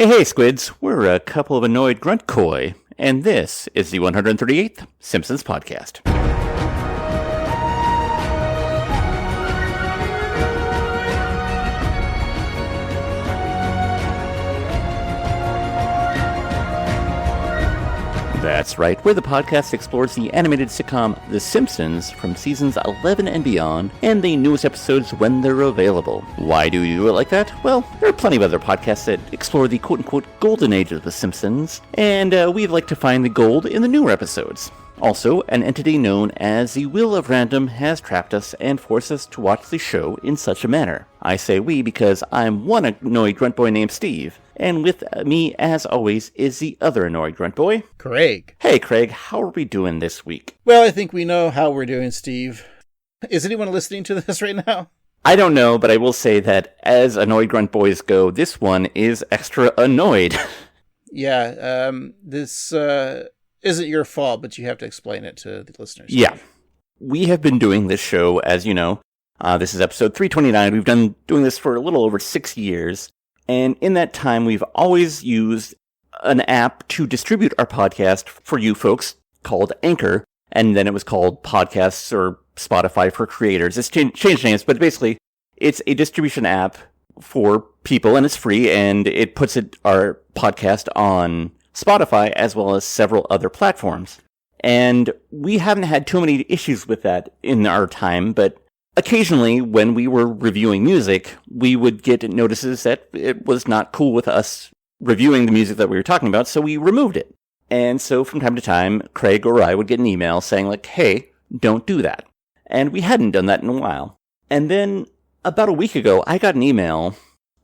Hey, Squids, we're a couple of annoyed grunt koi, and this is the 138th Simpsons podcast. That's right, where the podcast explores the animated sitcom The Simpsons from seasons 11 and beyond, and the newest episodes when they're available. Why do you do it like that? Well, there are plenty of other podcasts that explore the quote-unquote golden age of The Simpsons, and we'd like to find the gold in the newer episodes. Also, an entity known as the Wheel of Random has trapped us and forced us to watch the show in such a manner. I say we because I'm one annoyed grunt boy named Steve, and with me, as always, is the other annoyed grunt boy, Craig. Hey, Craig, how are we doing this week? Well, I think we know how we're doing, Steve. Is anyone listening to this right now? I don't know, but I will say that as annoyed grunt boys go, this one is extra annoyed. Yeah, this isn't your fault, but you have to explain it to the listeners. Yeah. We have been doing this show, as you know. This is episode 329. We've been doing this for a little over 6 years. And in that time, we've always used an app to distribute our podcast for you folks called Anchor. And then it was called Podcasts or Spotify for Creators. It's changed names, but basically, it's a distribution app for people, and it's free, and it puts our podcast on Spotify as well as several other platforms. And we haven't had too many issues with that in our time, but occasionally when we were reviewing music, we would get notices that it was not cool with us reviewing the music that we were talking about, so we removed it. And so from time to time, Craig or I would get an email saying like, hey, don't do that. And we hadn't done that in a while. And then about a week ago, I got an email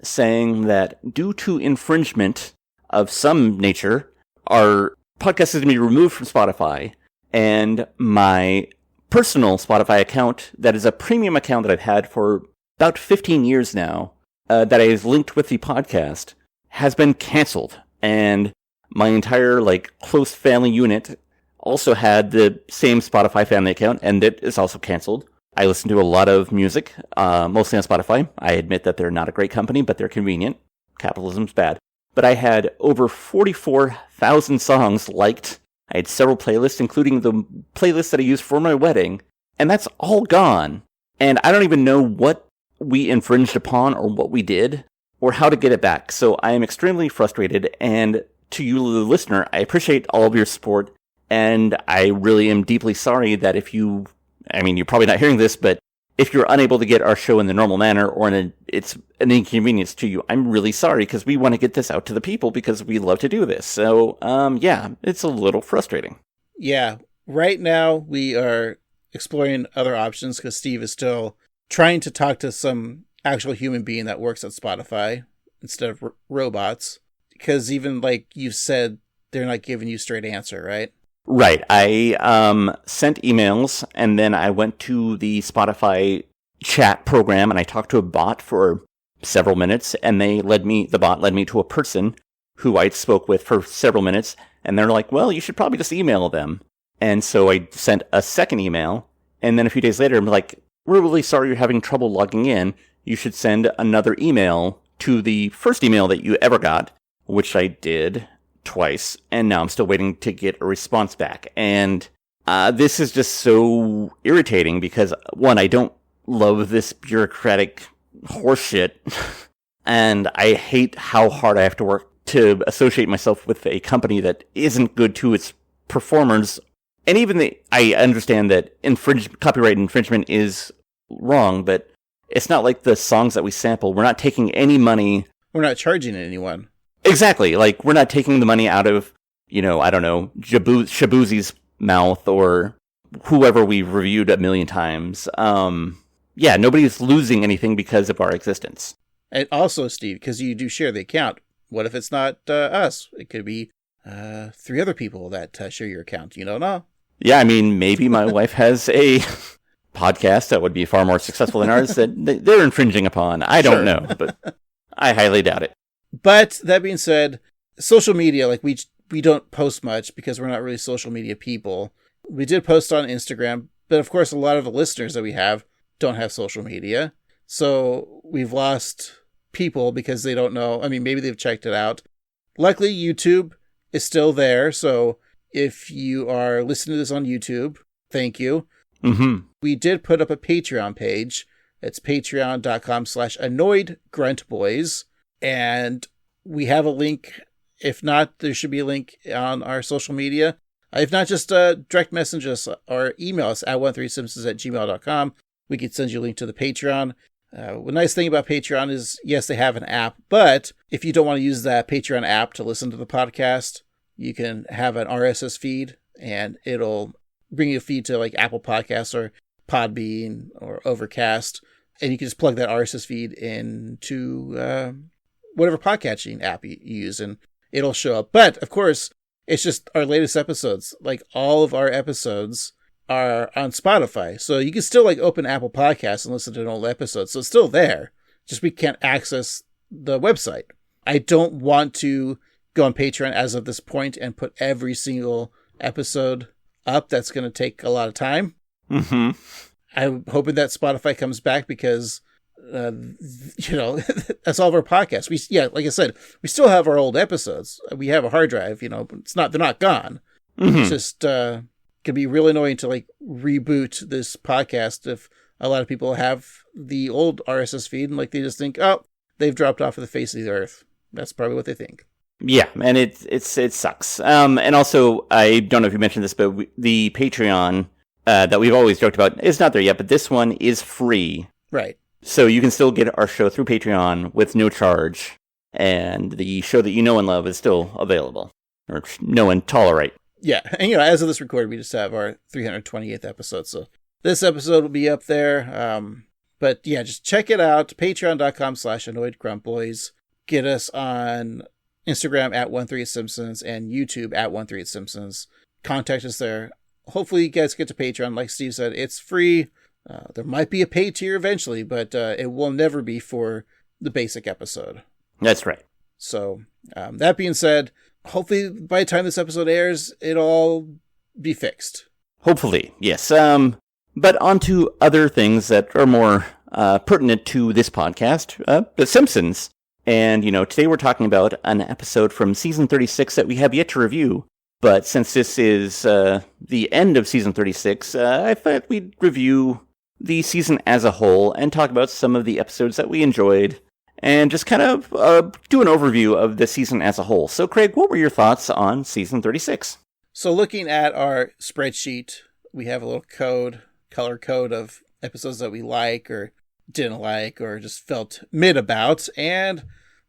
saying that due to infringement of some nature, our podcast is going to be removed from Spotify, and my personal Spotify account, that is a premium account that I've had for about 15 years now, that is linked with the podcast, has been canceled. And my entire, close family unit also had the same Spotify family account, and it is also canceled. I listen to a lot of music, mostly on Spotify. I admit that they're not a great company, but they're convenient. Capitalism's bad. But I had over 44,000 songs liked. I had several playlists, including the playlist that I used for my wedding, and that's all gone. And I don't even know what we infringed upon or what we did or how to get it back. So I am extremely frustrated, and to you, the listener, I appreciate all of your support, and I really am deeply sorry that you're probably not hearing this, but if you're unable to get our show in the normal manner or it's an inconvenience to you, I'm really sorry because we want to get this out to the people because we love to do this. So, it's a little frustrating. Yeah. Right now, we are exploring other options because Steve is still trying to talk to some actual human being that works at Spotify instead of robots. Because even like you said, they're not giving you a straight answer, right? Right. I sent emails, and then I went to the Spotify chat program, and I talked to a bot for several minutes, and the bot led me to a person who I spoke with for several minutes, and they're like, well, you should probably just email them. And so I sent a second email, and then a few days later, I'm like, we're really sorry you're having trouble logging in. You should send another email to the first email that you ever got, which I did twice, and now I'm still waiting to get a response back. And this is just so irritating because, one, I don't love this bureaucratic horseshit, and I hate how hard I have to work to associate myself with a company that isn't good to its performers. And even I understand that copyright infringement is wrong, but it's not like the songs that we sample. We're not taking any money. We're not charging anyone. Exactly. We're not taking the money out of, I don't know, Shabuzi's mouth or whoever we've reviewed a million times. Nobody's losing anything because of our existence. And also, Steve, because you do share the account, what if it's not us? It could be 3 other people that share your account. You don't know. Yeah, maybe my wife has a podcast that would be far more successful than ours that they're infringing upon. I don't know, but I highly doubt it. But that being said, social media, we don't post much because we're not really social media people. We did post on Instagram, but of course a lot of the listeners that we have don't have social media. So we've lost people because they don't know. Maybe they've checked it out, Luckily, YouTube is still there. So if you are listening to this on YouTube, thank you. Mm-hmm. We did put up a Patreon page. It's patreon.com/annoyedgruntboys. And we have a link. If not, there should be a link on our social media. If not, just direct message us or email us at 13simpsons@gmail.com. We can send you a link to the Patreon. The nice thing about Patreon is, yes, they have an app, but if you don't want to use that Patreon app to listen to the podcast, you can have an RSS feed, and it'll bring you a feed to like Apple Podcasts or Podbean or Overcast, and you can just plug that RSS feed into whatever podcatching app you use, and it'll show up. But, of course, it's just our latest episodes. Like, all of our episodes are on Spotify. So you can still, like, open Apple Podcasts and listen to an old episode. So it's still there. Just we can't access the website. I don't want to go on Patreon as of this point and put every single episode up. That's going to take a lot of time. Mm-hmm. I'm hoping that Spotify comes back because... that's all of our podcasts. Like I said, we still have our old episodes. We have a hard drive, but they're not gone. Mm-hmm. It's just can be really annoying to like reboot this podcast if a lot of people have the old RSS feed and like they just think, oh, they've dropped off of the face of the earth. That's probably what they think. Yeah, and it sucks. And also, I don't know if you mentioned this, but the Patreon that we've always joked about is not there yet, but this one is free. Right. So you can still get our show through Patreon with no charge, and the show that you know and love is still available, or know and tolerate. Yeah, and as of this recording, we just have our 328th episode, so this episode will be up there. But yeah, just check it out, patreon.com/annoyedgruntboys. Get us on Instagram at 13simpsons and YouTube at 13simpsons. Contact us there. Hopefully you guys get to Patreon. Like Steve said, it's free. There might be a pay tier eventually, but it will never be for the basic episode. That's right. So, that being said, hopefully by the time this episode airs, it'll all be fixed. Hopefully, yes. But on to other things that are more pertinent to this podcast, The Simpsons. And, today we're talking about an episode from season 36 that we have yet to review. But since this is the end of season 36, I thought we'd review the season as a whole and talk about some of the episodes that we enjoyed and just kind of do an overview of the season as a whole. So, Craig, what were your thoughts on season 36? So, looking at our spreadsheet, we have a little color code of episodes that we like or didn't like or just felt mid about, and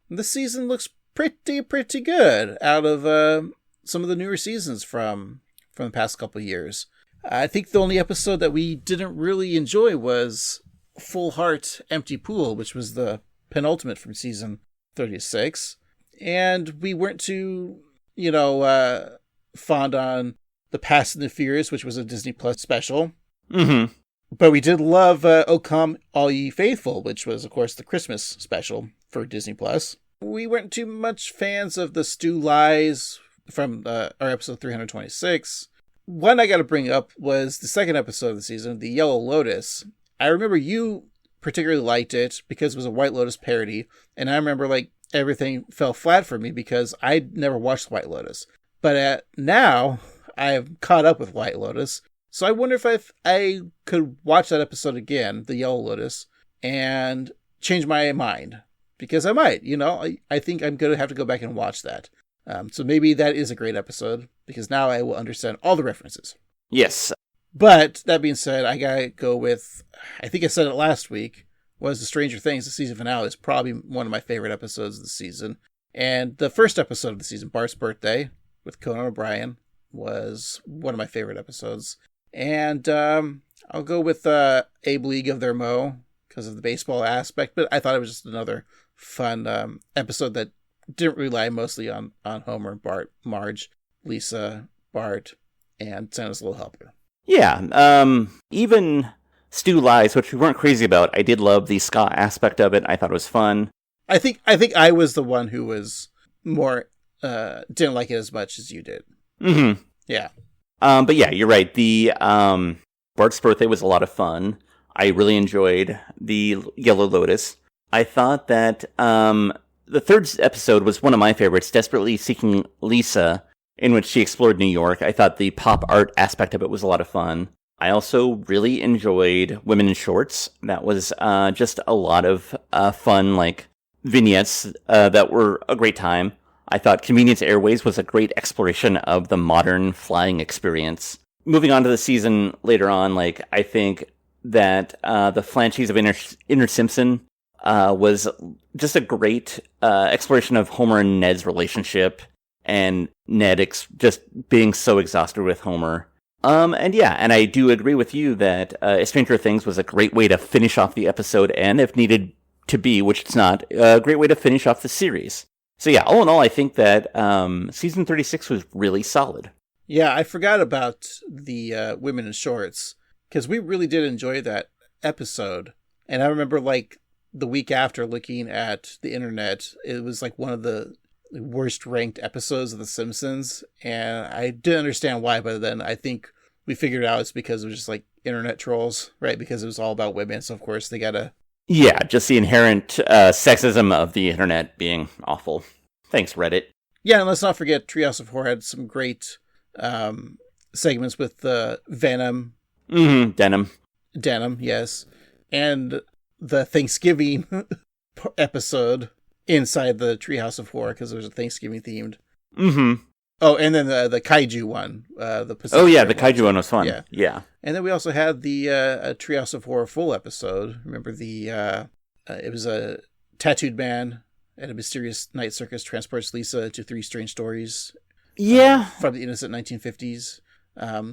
the season looks pretty good out of some of the newer seasons from the past couple of years. I think the only episode that we didn't really enjoy was Full Heart, Empty Pool, which was the penultimate from season 36. And we weren't too, fond on The Fast and the Furious, which was a Disney Plus special. Mm-hmm. But we did love O Come All Ye Faithful, which was, of course, the Christmas special for Disney Plus. We weren't too much fans of the Stu Lies from our episode 326. One I got to bring up was the second episode of the season, The Yellow Lotus. I remember you particularly liked it because it was a White Lotus parody, and I remember everything fell flat for me because I'd never watched White Lotus. But now I've caught up with White Lotus, so I wonder if I could watch that episode again, The Yellow Lotus, and change my mind. Because I might, I think I'm going to have to go back and watch that. So maybe that is a great episode, because now I will understand all the references. Yes. But, that being said, I gotta go with, I think I said it last week, was the Stranger Things, the season finale is probably one of my favorite episodes of the season. And the first episode of the season, Bart's Birthday, with Conan O'Brien, was one of my favorite episodes. And I'll go with Abe League of Their Mo, because of the baseball aspect, but I thought it was just another fun episode that didn't rely mostly on Homer, Bart, Marge, Lisa, Bart, and Santa's Little Helper. Yeah, even Stu Lies, which we weren't crazy about, I did love the ska aspect of it. I thought it was fun. I think I was the one who was more, didn't like it as much as you did. Mm-hmm. Yeah. But yeah, you're right. The Bart's Birthday was a lot of fun. I really enjoyed the Yellow Lotus. I thought that the third episode was one of my favorites, Desperately Seeking Lisa, in which she explored New York. I thought the pop art aspect of it was a lot of fun. I also really enjoyed Women in Shorts. That was just a lot of fun, like, vignettes that were a great time. I thought Convenience Airways was a great exploration of the modern flying experience. Moving on to the season later on, like, I think that the Flanchies of Inner Simpson was just a great exploration of Homer and Ned's relationship, and Ned just being so exhausted with Homer. And I do agree with you that Stranger Things was a great way to finish off the episode, and if needed to be, which it's not, a great way to finish off the series. So yeah, all in all, I think that season 36 was really solid. Yeah, I forgot about the Women in Shorts, because we really did enjoy that episode. And I remember, like, the week after looking at the internet, it was like one of the worst ranked episodes of The Simpsons. And I didn't understand why, but then I think we figured out it's because it was just like internet trolls, right? Because it was all about women. So of course they gotta... Yeah, just the inherent sexism of the internet being awful. Thanks, Reddit. Yeah, and let's not forget Treehouse of Horror had some great segments with Venom. Mm-hmm, Denim, yes. And the Thanksgiving episode inside the Treehouse of Horror, because there was a Thanksgiving themed. Mm-hmm. Oh, and then the kaiju one. The Pacific the kaiju one was fun. Yeah. And then we also had the Treehouse of Horror full episode. Remember it was a tattooed man at a mysterious night circus transports Lisa to 3 strange stories. Yeah. From the innocent 1950s.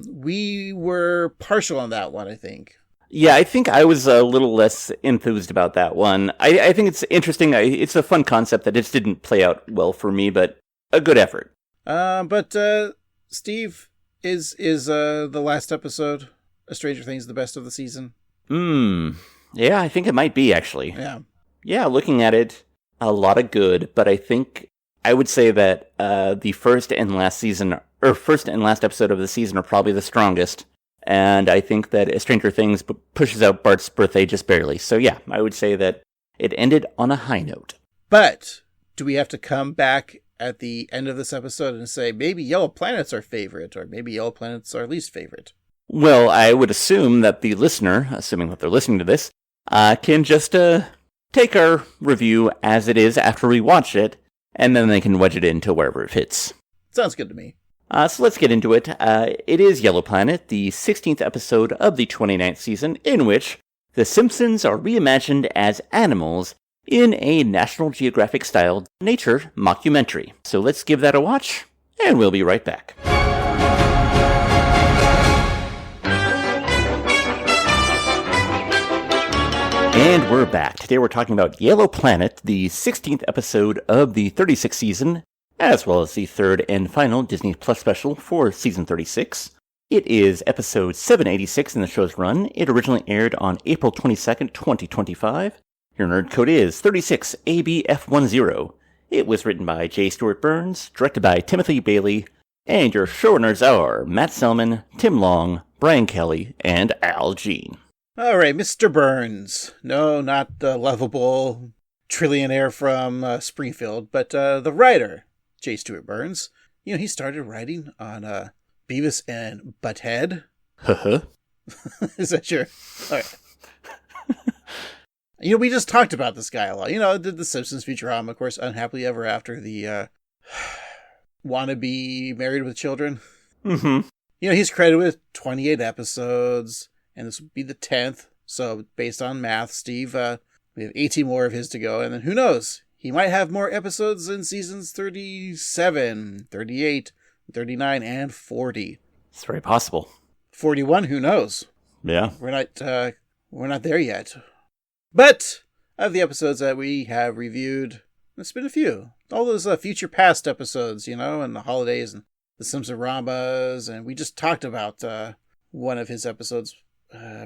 We were partial on that one, I think. Yeah, I think I was a little less enthused about that one. I think it's interesting. It's a fun concept that just didn't play out well for me, but a good effort. But Steve, is the last episode of Stranger Things the best of the season? Yeah, I think it might be, actually. Yeah, looking at it, a lot of good, but I think I would say that the first and last episode of the season are probably the strongest. And I think that Stranger Things pushes out Bart's birthday just barely. So yeah, I would say that it ended on a high note. But do we have to come back at the end of this episode and say maybe Yellow Planet's our favorite, or maybe Yellow Planet's our least favorite? Well, I would assume that the listener, assuming that they're listening to this, can just take our review as it is after we watch it, and then they can wedge it into wherever it fits. Sounds good to me. So let's get into it. It is Yellow Planet, the 16th episode of the 29th season, in which the Simpsons are reimagined as animals in a National Geographic-style nature mockumentary. So let's give that a watch, and we'll be right back. And we're back. Today we're talking about Yellow Planet, the 16th episode of the 36th season, as well as the third and final Disney Plus special for season 36. It is episode 786 in the show's run. It originally aired on April 22nd, 2025. Your nerd code is 36ABF10. It was written by J. Stewart Burns, directed by Timothy Bailey, and your showrunners are Matt Selman, Tim Long, Brian Kelley, and Al Jean. All right, Mr. Burns. No, not the lovable trillionaire from Springfield, but the writer, J. Stewart Burns. You know, he started writing on Beavis and Butthead. Is that your... All right. You know, we just talked about this guy a lot. You know, did the Simpsons Futurama, of course, Unhappily Ever After, the wannabe Married with Children. Mm-hmm. You know, he's credited with 28 episodes, and this would be the 10th. So, based on math, Steve, we have 18 more of his to go, and then who knows? He might have more episodes in seasons 37, 38, 39, and 40. It's very possible. 41, who knows? Yeah. We're not there yet. But of the episodes that we have reviewed, it's been a few. All those future past episodes, you know, and the holidays and the Simpsoramas, and we just talked about one of his episodes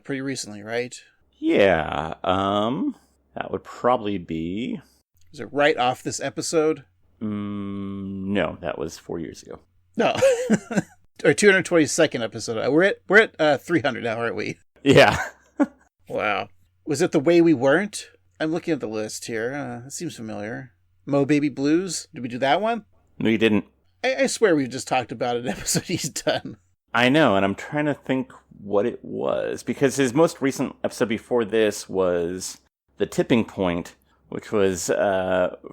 pretty recently, right? Yeah. That would probably be... Is it right off this episode? No, that was 4 years ago. No. Or 222nd episode. We're at 300 now, aren't we? Yeah. Wow. Was it The Way We Weren't? I'm looking at the list here. It seems familiar. Mo Baby Blues. Did we do that one? No, you didn't. I swear we just talked about an episode he's done. I know, and I'm trying to think what it was, because his most recent episode before this was The Tipping Point, which was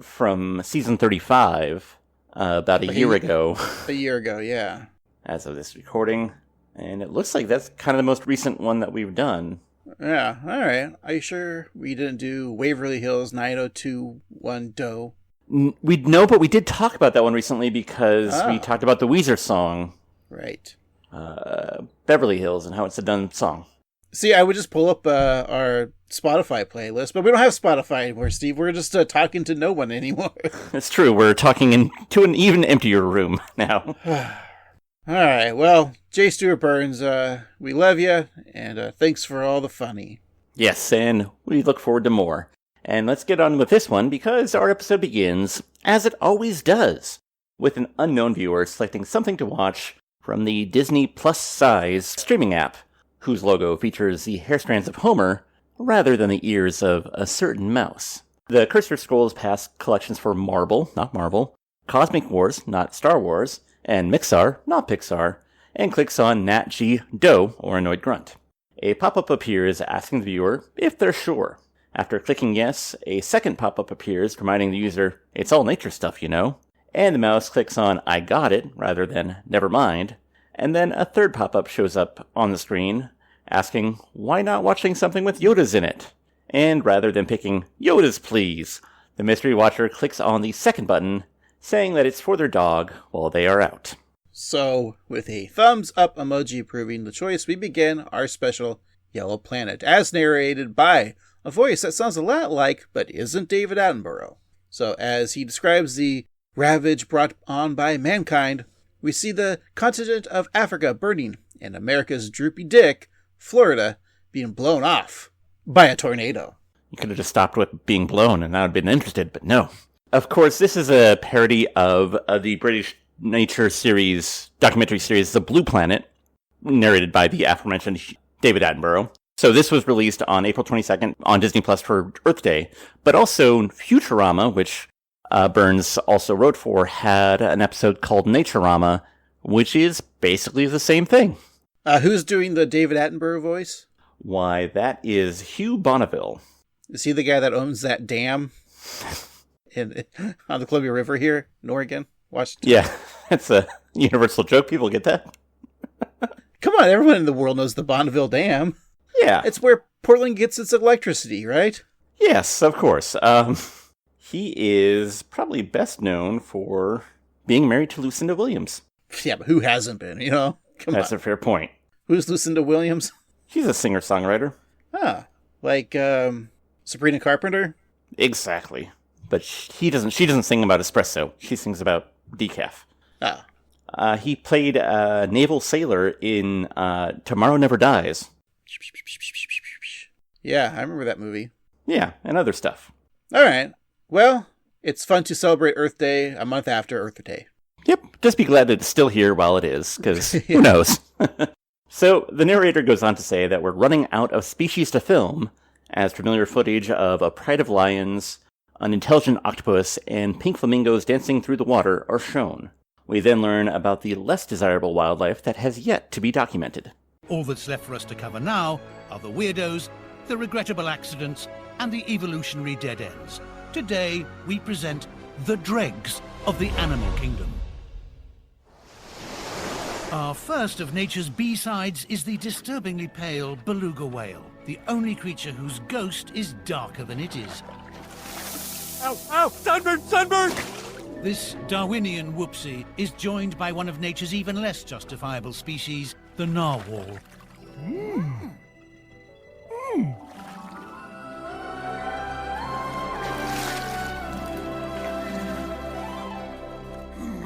from season 35, about a year ago. A year ago, yeah. As of this recording. And it looks like that's kind of the most recent one that we've done. Yeah, all right. Are you sure we didn't do Waverly Hills 9021 Do? No, but we did talk about that one recently because we talked about the Weezer song. Right. Beverly Hills and how it's a done song. See, I would just pull up our Spotify playlist, but we don't have Spotify anymore, Steve. We're just talking to no one anymore. It's true. We're talking into an even emptier room now. All right. Well, J. Stewart Burns, we love you, and thanks for all the funny. Yes, and we look forward to more. And let's get on with this one, because our episode begins, as it always does, with an unknown viewer selecting something to watch from the Disney Plus size streaming app, whose logo features the hair strands of Homer rather than the ears of a certain mouse. The cursor scrolls past collections for Marvel, not Marvel, Cosmic Wars, not Star Wars, and Mixar, not Pixar, and clicks on Nat Geo, or Annoyed Grunt. A pop-up appears asking the viewer if they're sure. After clicking yes, a second pop-up appears reminding the user, it's all nature stuff, you know. And the mouse clicks on I got it, rather than never mind. And then a third pop-up shows up on the screen, asking, why not watching something with Yodas in it? And rather than picking Yodas, please, the mystery watcher clicks on the second button, saying that it's for their dog while they are out. So, with a thumbs up emoji approving the choice, we begin our special Yellow Planet, as narrated by a voice that sounds a lot like, but isn't David Attenborough. So, as he describes the ravage brought on by mankind, we see the continent of Africa burning, and America's droopy dick, Florida, being blown off by a tornado. You could have just stopped with being blown and I would have been interested, but no. Of course, this is a parody of the British nature series, documentary series, The Blue Planet, narrated by the aforementioned David Attenborough. So this was released on April 22nd on Disney Plus for Earth Day. But also Futurama, which Burns also wrote for, had an episode called Naturama, which is basically the same thing. Who's doing the David Attenborough voice? Why, that is Hugh Bonneville. Is he the guy that owns that dam on the Columbia River here in Oregon, Washington? Yeah, that's a universal joke. People get that. Come on, everyone in the world knows the Bonneville Dam. Yeah. It's where Portland gets its electricity, right? Yes, of course. He is probably best known for being married to Lucinda Williams. Yeah, but who hasn't been, you know? Come on. That's a fair point. Who's Lucinda Williams? She's a singer-songwriter. Like Sabrina Carpenter? Exactly. But she doesn't sing about espresso. She sings about decaf. He played a naval sailor in Tomorrow Never Dies. Yeah, I remember that movie. Yeah, and other stuff. All right. Well, it's fun to celebrate Earth Day a month after Earth Day. Yep, just be glad that it's still here while it is, because who knows? So, the narrator goes on to say that we're running out of species to film, as familiar footage of a pride of lions, an intelligent octopus, and pink flamingos dancing through the water are shown. We then learn about the less desirable wildlife that has yet to be documented. All that's left for us to cover now are the weirdos, the regrettable accidents, and the evolutionary dead ends. Today, we present the dregs of the animal kingdom. Our first of nature's B-sides is the disturbingly pale beluga whale, the only creature whose ghost is darker than it is. Ow! Ow! Sunburn! Sunburn! This Darwinian whoopsie is joined by one of nature's even less justifiable species, the narwhal.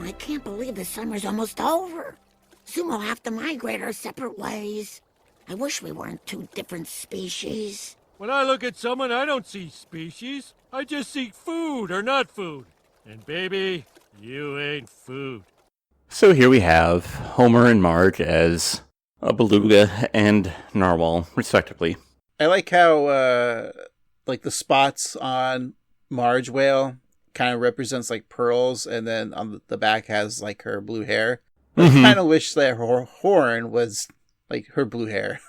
I can't believe the summer's almost over. Soon we'll have to migrate our separate ways. I wish we weren't two different species. When I look at someone, I don't see species. I just see food or not food. And baby, you ain't food. So here we have Homer and Marge as a beluga and narwhal, respectively. I like how, the spots on Marge whale kind of represents like pearls, and then on the back has like her blue hair. I kind of wish that her horn was like her blue hair.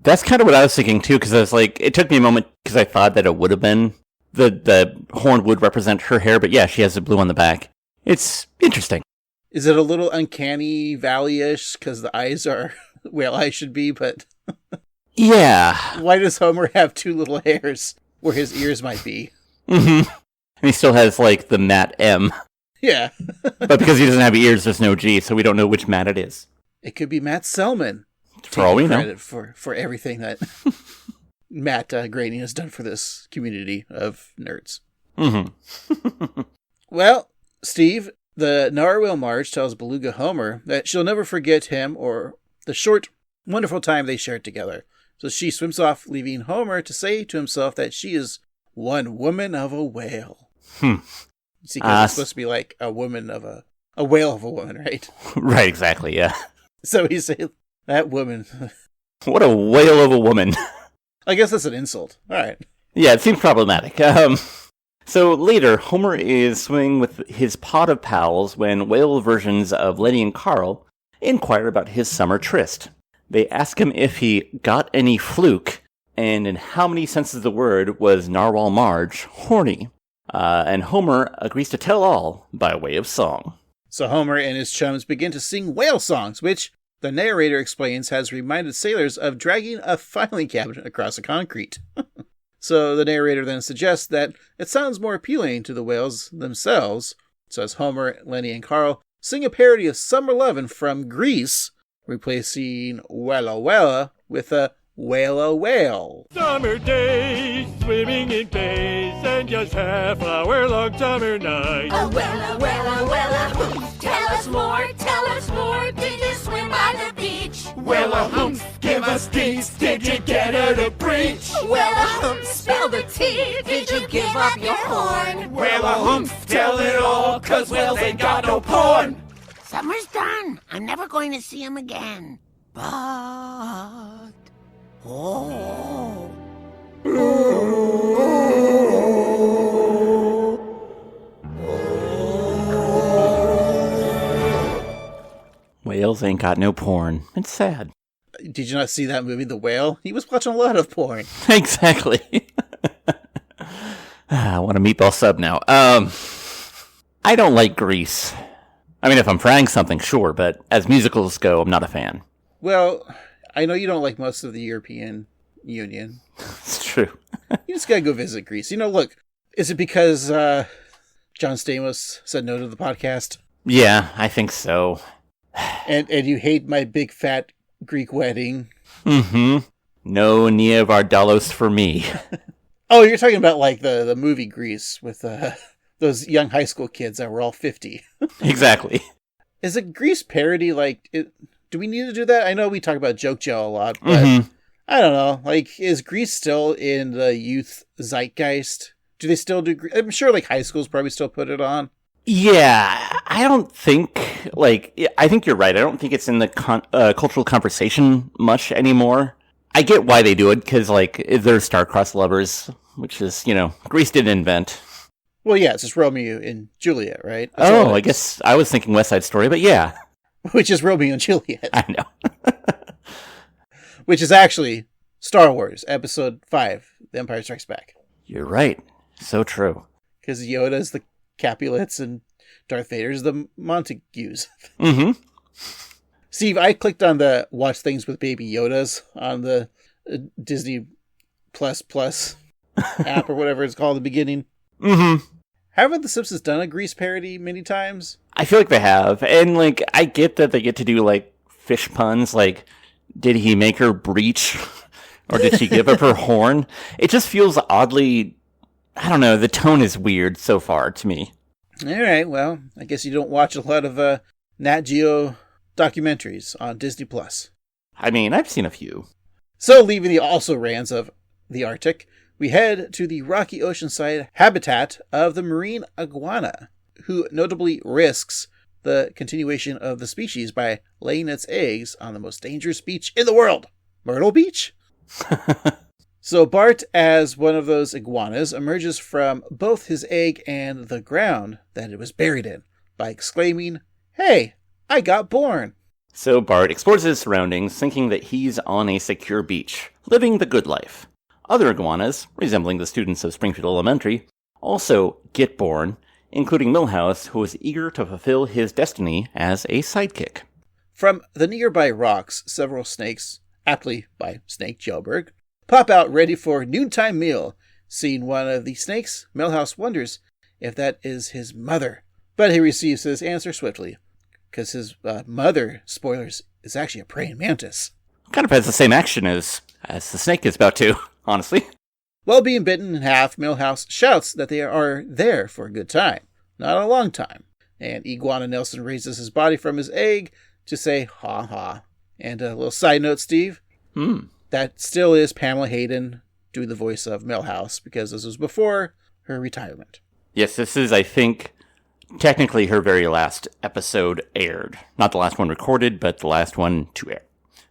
That's kind of what I was thinking too, because I was like, it took me a moment because I thought that it would have been the horn would represent her hair, but yeah, she has the blue on the back. It's interesting. Is it a little uncanny valley-ish because the eyes are whale eyes should be, but yeah. Why does Homer have two little hairs where his ears might be? Mm-hmm. And he still has like the Matt M. Yeah. But because he doesn't have ears, there's no G, so we don't know which Matt it is. It could be Matt Selman. For all we know. Credit for everything that Matt Groening has done for this community of nerds. Mm-hmm. Well, Steve, the Narwhal Marge tells Beluga Homer that she'll never forget him or the short, wonderful time they shared together. So she swims off, leaving Homer to say to himself that she is one woman of a whale. See, because it's supposed to be like a woman of a whale of a woman, right? Right, exactly, yeah. So he say that woman. What a whale of a woman. I guess that's an insult. All right. Yeah, it seems problematic. So later, Homer is swimming with his pod of pals when whale versions of Lenny and Carl inquire about his summer tryst. They ask him if he got any fluke, and in how many senses of the word was Narwhal Marge horny. And Homer agrees to tell all by way of song. So Homer and his chums begin to sing whale songs, which the narrator explains has reminded sailors of dragging a filing cabinet across the concrete. So the narrator then suggests that it sounds more appealing to the whales themselves. So as Homer, Lenny, and Carl sing a parody of Summer Lovin' from Grease, replacing Wella Wella with a Whale Whale. Summer days, swimming in bays, and just half-hour-long summer nights. Oh, Wella, tell us more, did you swim by the beach? Wella humps, give us deets, did you get her to preach? Wella humps, spill the tea, did you give up your horn? Wella humps, tell it all, 'cause whales ain't got no porn. Summer's done, I'm never going to see him again. But... Oh. Whales ain't got no porn. It's sad. Did you not see that movie, The Whale? He was watching a lot of porn. Exactly. I want a meatball sub now. I don't like Grease. I mean, if I'm frying something, sure, but as musicals go, I'm not a fan. Well, I know you don't like most of the European Union. It's true. You just gotta go visit Greece. You know, look, is it because John Stamos said no to the podcast? Yeah, I think so. And you hate my big fat Greek wedding? Mm-hmm. No Nia Vardalos for me. Oh, you're talking about like the movie Grease with those young high school kids that were all 50. Exactly. Is a Grease parody like... do we need to do that? I know we talk about Joke Joe a lot, but I don't know. Like, is Grease still in the youth zeitgeist? Do they still do... I'm sure like high schools probably still put it on. Yeah, I don't think, I think you're right. I don't think it's in the cultural conversation much anymore. I get why they do it, because, they're star-crossed lovers, which is, Grease didn't invent. Well, yeah, it's just Romeo and Juliet, right? That's I guess I was thinking West Side Story, but yeah. Which is Romeo and Juliet. I know. Which is actually Star Wars, Episode 5, The Empire Strikes Back. You're right. So true. Because Yoda's the Capulets and Darth Vader's the Montagues. Mm-hmm. Steve, I clicked on the Watch Things with Baby Yodas on the Disney Plus app or whatever it's called at the beginning. Mm-hmm. Haven't the Simpsons done a Grease parody many times? I feel like they have. And, I get that they get to do, fish puns, did he make her breach? Or did she give up her horn? It just feels oddly... I don't know, the tone is weird so far to me. All right, well, I guess you don't watch a lot of Nat Geo documentaries on Disney Plus. I mean, I've seen a few. So, leaving the also-rans of the Arctic, we head to the rocky oceanside habitat of the marine iguana, who notably risks the continuation of the species by laying its eggs on the most dangerous beach in the world, Myrtle Beach. So Bart, as one of those iguanas, emerges from both his egg and the ground that it was buried in by exclaiming, "Hey, I got born!" So Bart explores his surroundings, thinking that he's on a secure beach, living the good life. Other iguanas, resembling the students of Springfield Elementary, also get born, including Milhouse, who is eager to fulfill his destiny as a sidekick. From the nearby rocks, several snakes, aptly by Snake Jailbird, pop out ready for noontime meal. Seeing one of the snakes, Milhouse wonders if that is his mother, but he receives his answer swiftly, because his mother, spoilers, is actually a praying mantis. Kind of has the same action as the snake is about to, honestly. While being bitten in half, Milhouse shouts that they are there for a good time, not a long time. And Iguana Nelson raises his body from his egg to say, ha ha. And a little side note, Steve, that still is Pamela Hayden doing the voice of Milhouse, because this was before her retirement. Yes, this is, I think, technically her very last episode aired. Not the last one recorded, but the last one to air.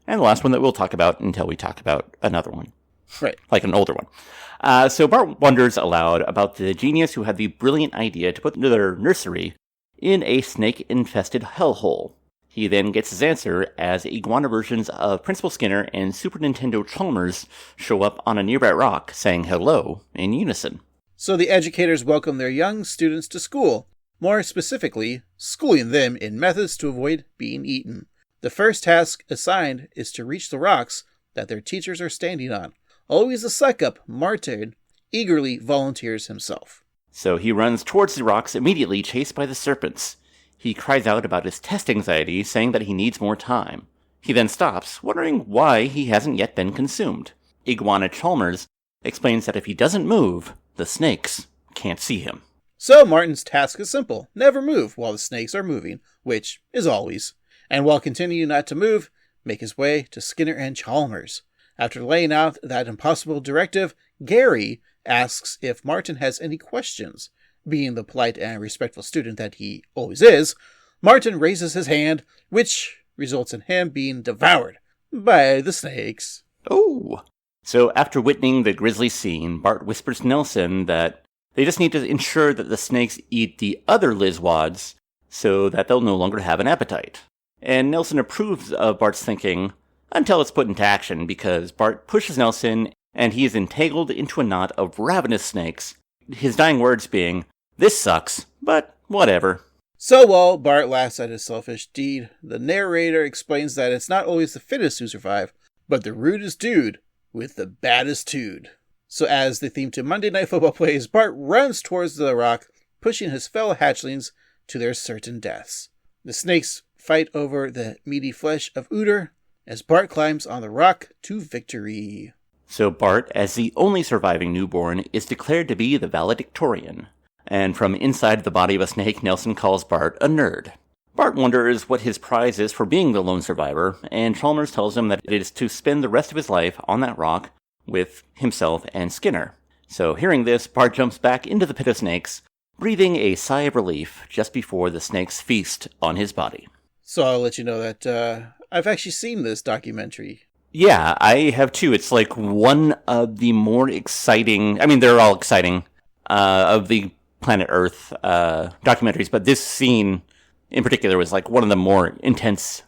And the last one that we'll talk about until we talk about another one. Right. Like an older one. So Bart wonders aloud about the genius who had the brilliant idea to put their nursery in a snake-infested hellhole. He then gets his answer as iguana versions of Principal Skinner and Super Nintendo Chalmers show up on a nearby rock saying hello in unison. So the educators welcome their young students to school, more specifically, schooling them in methods to avoid being eaten. The first task assigned is to reach the rocks that their teachers are standing on. Always a suck-up, Martin eagerly volunteers himself. So he runs towards the rocks, immediately chased by the serpents. He cries out about his test anxiety, saying that he needs more time. He then stops, wondering why he hasn't yet been consumed. Iguana Chalmers explains that if he doesn't move, the snakes can't see him. So Martin's task is simple. Never move while the snakes are moving, which is always. And while continuing not to move, make his way to Skinner and Chalmers. After laying out that impossible directive, Gary asks if Martin has any questions. Being the polite and respectful student that he always is, Martin raises his hand, which results in him being devoured by the snakes. Oh! So after witnessing the grisly scene, Bart whispers to Nelson that they just need to ensure that the snakes eat the other Lizwads so that they'll no longer have an appetite. And Nelson approves of Bart's thinking until it's put into action, because Bart pushes Nelson and he is entangled into a knot of ravenous snakes, his dying words being, "This sucks, but whatever." So while Bart laughs at his selfish deed, the narrator explains that it's not always the fittest who survive, but the rudest dude with the baddest tude. So as the theme to Monday Night Football plays, Bart runs towards the rock, pushing his fellow hatchlings to their certain deaths. The snakes fight over the meaty flesh of Ooter as Bart climbs on the rock to victory. So Bart, as the only surviving newborn, is declared to be the valedictorian. And from inside the body of a snake, Nelson calls Bart a nerd. Bart wonders what his prize is for being the lone survivor, and Chalmers tells him that it is to spend the rest of his life on that rock with himself and Skinner. So hearing this, Bart jumps back into the pit of snakes, breathing a sigh of relief just before the snakes feast on his body. So I'll let you know that I've actually seen this documentary. Yeah, I have too. It's like one of the more exciting, I mean, they're all exciting, of the Planet Earth documentaries, but this scene in particular was like one of the more intense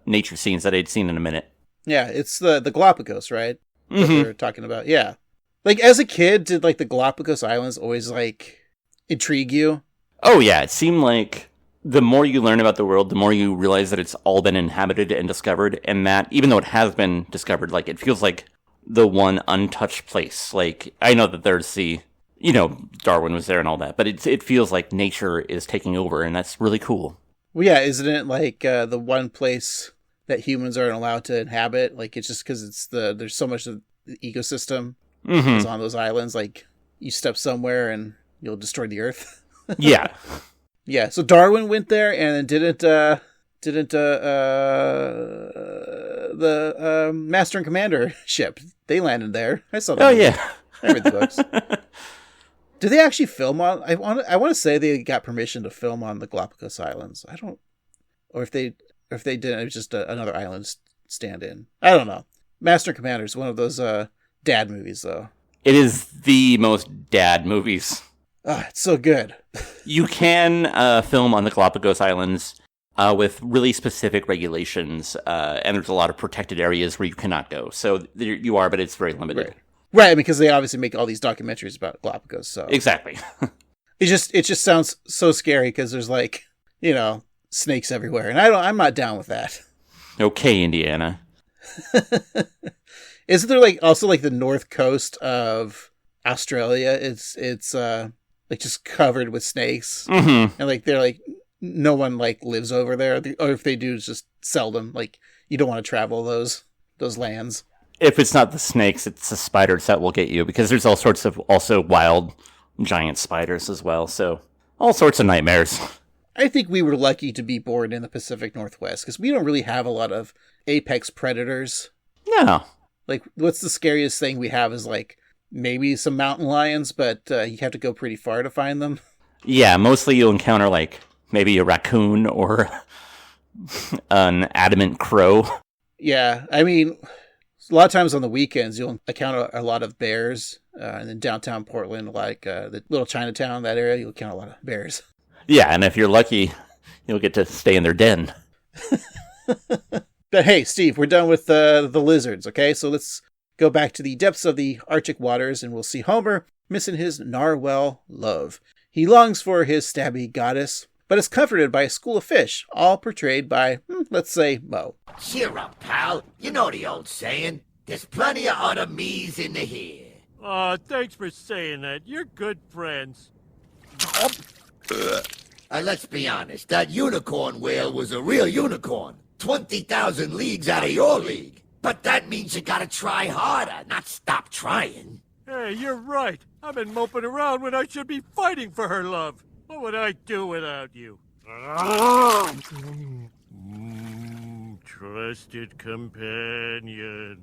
nature scenes that I'd seen in a minute. Yeah, it's the Galapagos, right? Mm-hmm. That we're talking about. Yeah. Like, as a kid, did like the Galapagos Islands always like intrigue you? Oh yeah, it seemed like the more you learn about the world, the more you realize that it's all been inhabited and discovered, and that even though it has been discovered, like it feels like the one untouched place. Like, I know that there's the, you know, Darwin was there and all that, but it feels like nature is taking over, and that's really cool. Well, yeah, isn't it like the one place that humans aren't allowed to inhabit? Like, it's just because there's so much of the ecosystem is on those islands. Like, you step somewhere and you'll destroy the earth. Yeah. Yeah, so Darwin went there and didn't the Master and Commander ship, they landed there. I saw that. Oh, yeah. I read the books. Did they actually film on? I want to say they got permission to film on the Galapagos Islands. I don't, or if they didn't, it was just another island stand-in. I don't know. Master and Commander is one of those dad movies, though. It is the most dad movies. Oh, it's so good. You can film on the Galapagos Islands with really specific regulations, and there's a lot of protected areas where you cannot go. So there you are, but it's very limited. Right, because they obviously make all these documentaries about Galapagos. So Exactly. it just sounds so scary because there's like, snakes everywhere, and I'm not down with that. Okay, Indiana. Isn't there like also like the north coast of Australia? It's like just covered with snakes, Mm-hmm. and like they're like no one like lives over there, or if they do, it's just seldom. Like you don't want to travel those lands. If it's not the snakes, it's the spiders that will get you, because there's all sorts of also wild giant spiders as well. So all sorts of nightmares. I think we were lucky to be born in the Pacific Northwest because we don't really have a lot of apex predators. No. Like, what's the scariest thing we have is like maybe some mountain lions, but you have to go pretty far to find them. Yeah, mostly you'll encounter like maybe a raccoon or an adamant crow. Yeah, I mean, a lot of times on the weekends you'll encounter a lot of bears. And in downtown Portland, like the little Chinatown, that area, you'll encounter a lot of bears. Yeah, and if you're lucky, you'll get to stay in their den. But hey, Steve, we're done with the lizards, okay? So let's go back to the depths of the Arctic waters, and we'll see Homer missing his narwhal love. He longs for his stabby goddess, but is comforted by a school of fish, all portrayed by, let's say, Mo. Cheer up, pal. You know the old saying. There's plenty of other me's in the here. Aw, thanks for saying that. You're good friends. Let's be honest. That unicorn whale was a real unicorn. 20,000 leagues out of your league. But that means you gotta try harder, not stop trying. Hey, you're right. I've been moping around when I should be fighting for her love. What would I do without you? Trusted companion.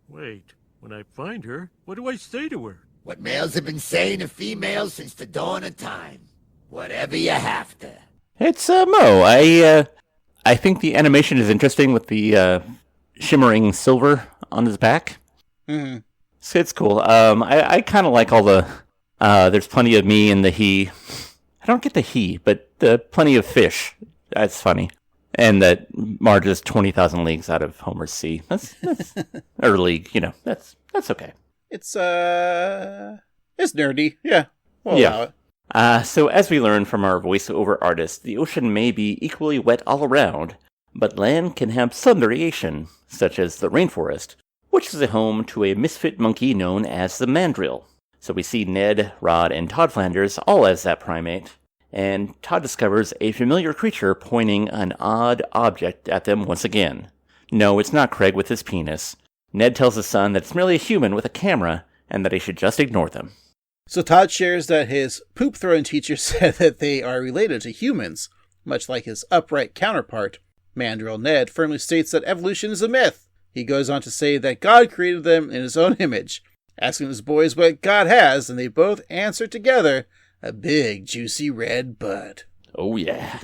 Wait, when I find her, what do I say to her? What males have been saying to females since the dawn of time. Whatever you have to. It's Mo. I think the animation is interesting with the shimmering silver on his back. Mm-hmm. So it's cool. I kind of like all the there's plenty of me and the he. I don't get the he, but the plenty of fish. That's funny. And that Marge is 20,000 leagues out of Homer's sea. That's or league, that's okay. It's nerdy. Yeah. We'll allow it. So as we learn from our voiceover artist, the ocean may be equally wet all around, but land can have some variation, such as the rainforest, which is a home to a misfit monkey known as the mandrill. So we see Ned, Rod, and Todd Flanders all as that primate, and Todd discovers a familiar creature pointing an odd object at them once again. No, it's not Craig with his penis. Ned tells his son that it's merely a human with a camera, and that he should just ignore them. So Todd shares that his poop-throwing teacher said that they are related to humans, much like his upright counterpart. Mandrill Ned firmly states that evolution is a myth. He goes on to say that God created them in his own image, asking his boys what God has, and they both answer together, a big, juicy red bud. Oh yeah.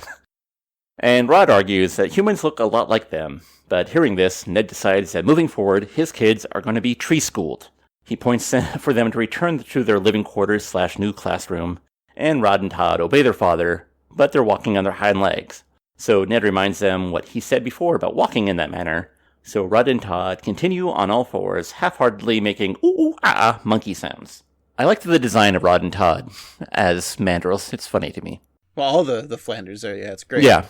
And Rod argues that humans look a lot like them, but hearing this, Ned decides that moving forward, his kids are going to be tree-schooled. He points for them to return to their living quarters / new classroom, and Rod and Todd obey their father, but they're walking on their hind legs. So Ned reminds them what he said before about walking in that manner, so Rod and Todd continue on all fours, half-heartedly making ooh-ah monkey sounds. I liked the design of Rod and Todd as mandrills. It's funny to me. Well, all the Flanders there, yeah, it's great. Yeah.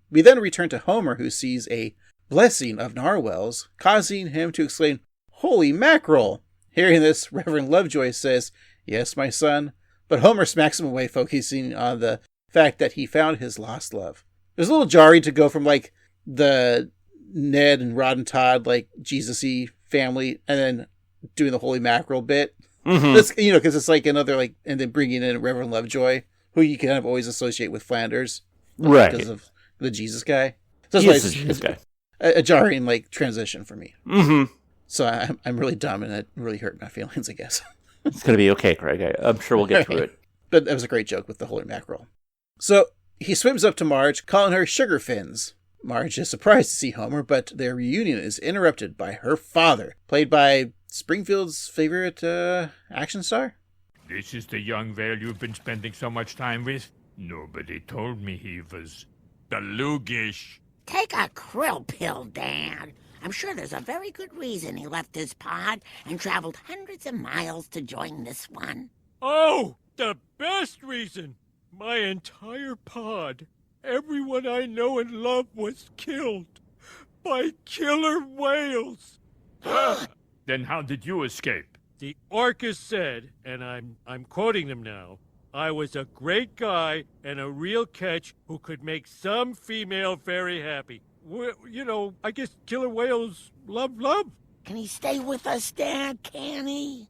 We then return to Homer, who sees a blessing of narwhals, causing him to exclaim, "Holy mackerel!" Hearing this, Reverend Lovejoy says, "Yes, my son," but Homer smacks him away, focusing on the fact that he found his lost love. It was a little jarring to go from, like, the Ned and Rod and Todd, like, Jesus-y family, and then doing the holy mackerel bit. Mm-hmm. This, because it's like another, like, and then bringing in Reverend Lovejoy, who you kind of always associate with Flanders. Right. Because of the Jesus guy. So He is it's the Jesus guy. a jarring, like, transition for me. Mm-hmm. So I'm really dumb, and it really hurt my feelings, I guess. It's going to be okay, Craig. I'm sure we'll get through it. But that was a great joke with the holy mackerel. So he swims up to Marge, calling her sugar fins. Marge is surprised to see Homer, but their reunion is interrupted by her father, played by Springfield's favorite action star? This is the young whale you've been spending so much time with? Nobody told me he was belugish. Take a krill pill, Dad. I'm sure there's a very good reason he left his pod and traveled hundreds of miles to join this one. Oh, the best reason! My entire pod, everyone I know and love was killed by killer whales. Then how did you escape? The orcas said, and I'm quoting them now, I was a great guy and a real catch who could make some female very happy. You know, I guess killer whales love love. Can he stay with us, Dad? Can he?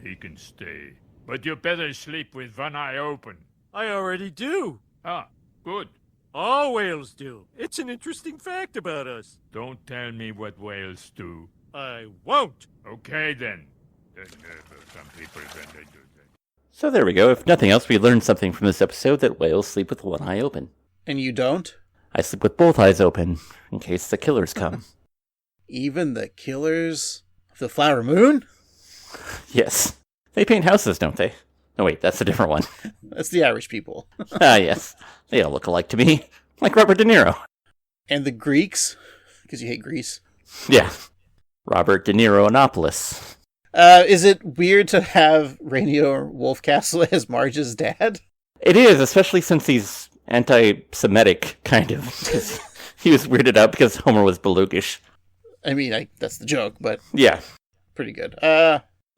He can stay. But you better sleep with one eye open. I already do. Ah, good. All whales do. It's an interesting fact about us. Don't tell me what whales do. I won't. Okay, then. Some people, they do that. So there we go. If nothing else, we learned something from this episode that whales sleep with one eye open. And you don't? I sleep with both eyes open, in case the killers come. Even the killers of the Flower Moon? Yes. They paint houses, don't they? No, wait, that's a different one. That's the Irish people. Ah, yes. They all look alike to me. Like Robert De Niro. And the Greeks? Because you hate Greece. Yeah. Robert De Niro-Anopoulos. Is it weird to have Rainier Wolfcastle as Marge's dad? It is, especially since he's anti-Semitic, kind of. He was weirded out because Homer was belugish. I mean, that's the joke, but Yeah. pretty good.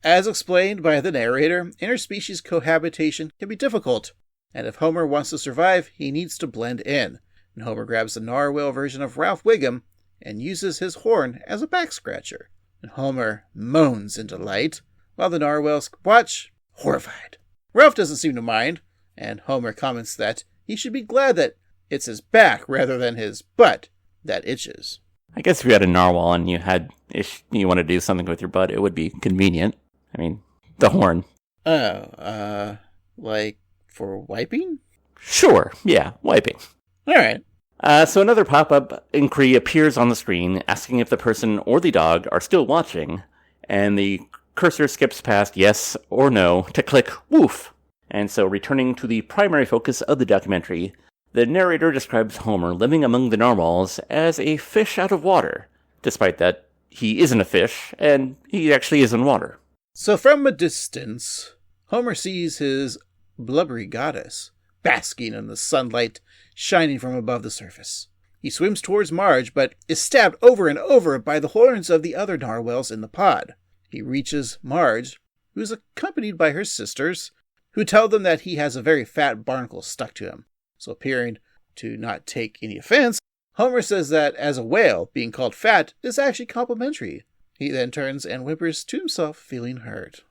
As explained by the narrator, interspecies cohabitation can be difficult, and if Homer wants to survive, he needs to blend in. And Homer grabs the narwhal version of Ralph Wiggum and uses his horn as a back scratcher. And Homer moans in delight, while the narwhals watch, horrified. Ralph doesn't seem to mind, and Homer comments that he should be glad that it's his back rather than his butt that itches. I guess if you had a narwhal and you want to do something with your butt, it would be convenient. I mean, the horn. Like for wiping? Sure, yeah, wiping. Alright. So another pop-up inquiry appears on the screen, asking if the person or the dog are still watching, and the cursor skips past yes or no to click woof. And so returning to the primary focus of the documentary, the narrator describes Homer living among the narwhals as a fish out of water, despite that he isn't a fish, and he actually is in water. So from a distance, Homer sees his blubbery goddess basking in the sunlight shining from above the surface. He swims towards Marge, but is stabbed over and over by the horns of the other narwhals in the pod. He reaches Marge, who is accompanied by her sisters, who tell them that he has a very fat barnacle stuck to him. So appearing to not take any offense, Homer says that as a whale, being called fat is actually complimentary. He then turns and whimpers to himself, feeling hurt.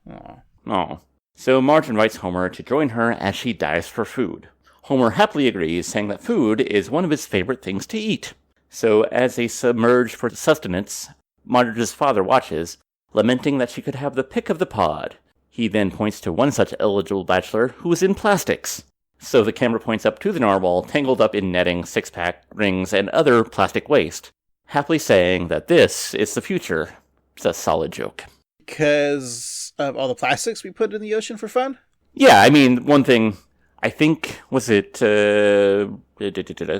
Oh. So Marge invites Homer to join her as she dives for food. Homer happily agrees, saying that food is one of his favorite things to eat. So as they submerge for sustenance, Marge's father watches, lamenting that she could have the pick of the pod. He then points to one such eligible bachelor who is in plastics. So the camera points up to the narwhal, tangled up in netting, six-pack, rings, and other plastic waste, happily saying that this is the future. It's a solid joke. Because of all the plastics we put in the ocean for fun? Yeah, I mean, one thing, I think, was it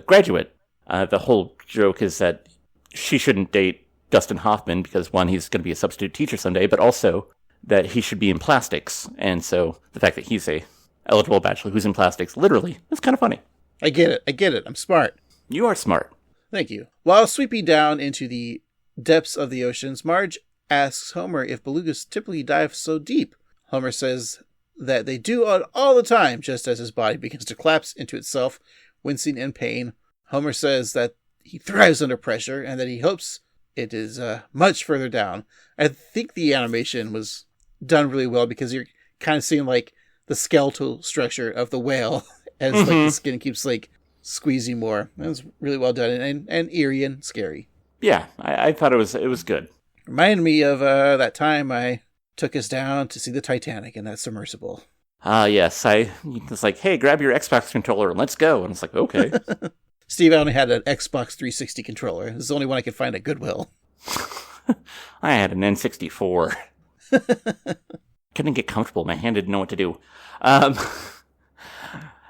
Graduate? The whole joke is that she shouldn't date Dustin Hoffman because, one, he's going to be a substitute teacher someday, but also that he should be in plastics. And so the fact that he's a eligible bachelor who's in plastics, literally, is kind of funny. I get it. I'm smart. You are smart. Thank you. While sweeping down into the depths of the oceans, Marge asks Homer if belugas typically dive so deep. Homer says that they do all the time, just as his body begins to collapse into itself, wincing in pain. Homer says that he thrives under pressure and that he hopes it is much further down. I think the animation was done really well because you're kind of seeing like the skeletal structure of the whale as like the skin keeps like squeezing more. That was really well done and eerie and scary. Yeah, I thought it was good. Reminded me of that time I took us down to see the Titanic in that submersible. Yes. I was like, hey, grab your Xbox controller and let's go. And it's like, okay. Steve, I only had an Xbox 360 controller. This is the only one I could find at Goodwill. I had an N64. Couldn't get comfortable. My hand didn't know what to do.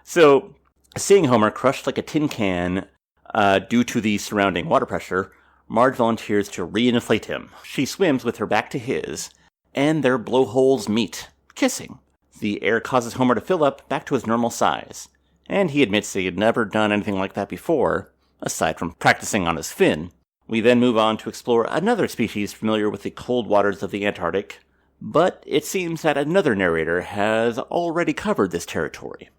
So, seeing Homer crushed like a tin can due to the surrounding water pressure, Marge volunteers to reinflate him. She swims with her back to his, and their blowholes meet, kissing. The air causes Homer to fill up back to his normal size, and he admits that he had never done anything like that before, aside from practicing on his fin. We then move on to explore another species familiar with the cold waters of the Antarctic, but it seems that another narrator has already covered this territory.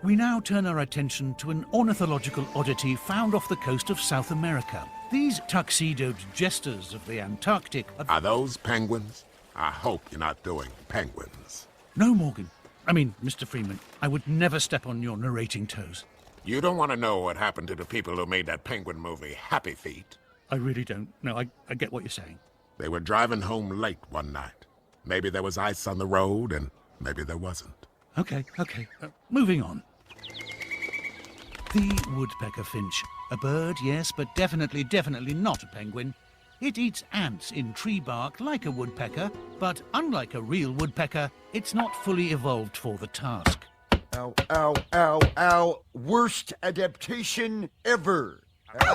We now turn our attention to an ornithological oddity found off the coast of South America. These tuxedoed jesters of the Antarctic Are those penguins? I hope you're not doing penguins. No, Morgan. Mr. Freeman, I would never step on your narrating toes. You don't want to know what happened to the people who made that penguin movie, Happy Feet. I really don't. No, I get what you're saying. They were driving home late one night. Maybe there was ice on the road, and maybe there wasn't. Okay. Moving on. The woodpecker finch. A bird, yes, but definitely not a penguin. It eats ants in tree bark like a woodpecker, but unlike a real woodpecker, it's not fully evolved for the task. Ow, ow, ow, ow. Worst adaptation ever. Finches!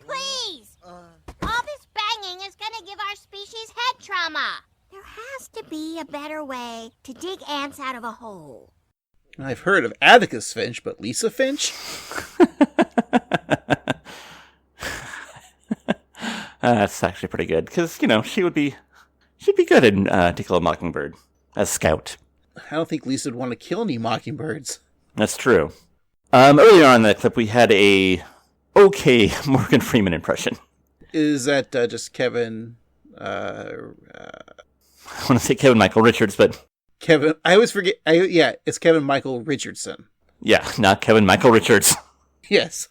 Please! All this banging is gonna give our species head trauma. There has to be a better way to dig ants out of a hole. I've heard of Atticus Finch, but Lisa Finch? That's actually pretty good, because, she'd be good in To Kill a Mockingbird, as Scout. I don't think Lisa would want to kill any mockingbirds. That's true. Earlier on in that clip, we had a okay Morgan Freeman impression. Is that just Kevin... I want to say Kevin Michael Richards, but... Kevin... I always forget... it's Kevin Michael Richardson. Yeah, not Kevin Michael Richards. Yes.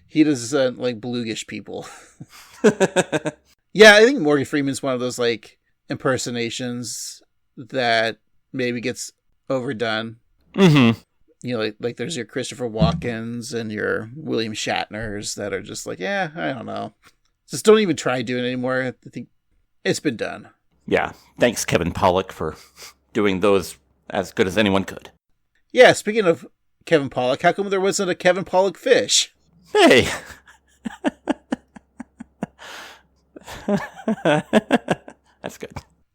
He does, bluish people. Yeah, I think Morgan Freeman's one of those, impersonations that maybe gets overdone. Mm-hmm. Like there's your Christopher Walkens and your William Shatners that are just I don't know. Just don't even try doing it anymore. I think it's been done. Yeah. Thanks, Kevin Pollak, for doing those as good as anyone could. Yeah, speaking of Kevin Pollak, how come there wasn't a Kevin Pollak fish? Hey! That's good.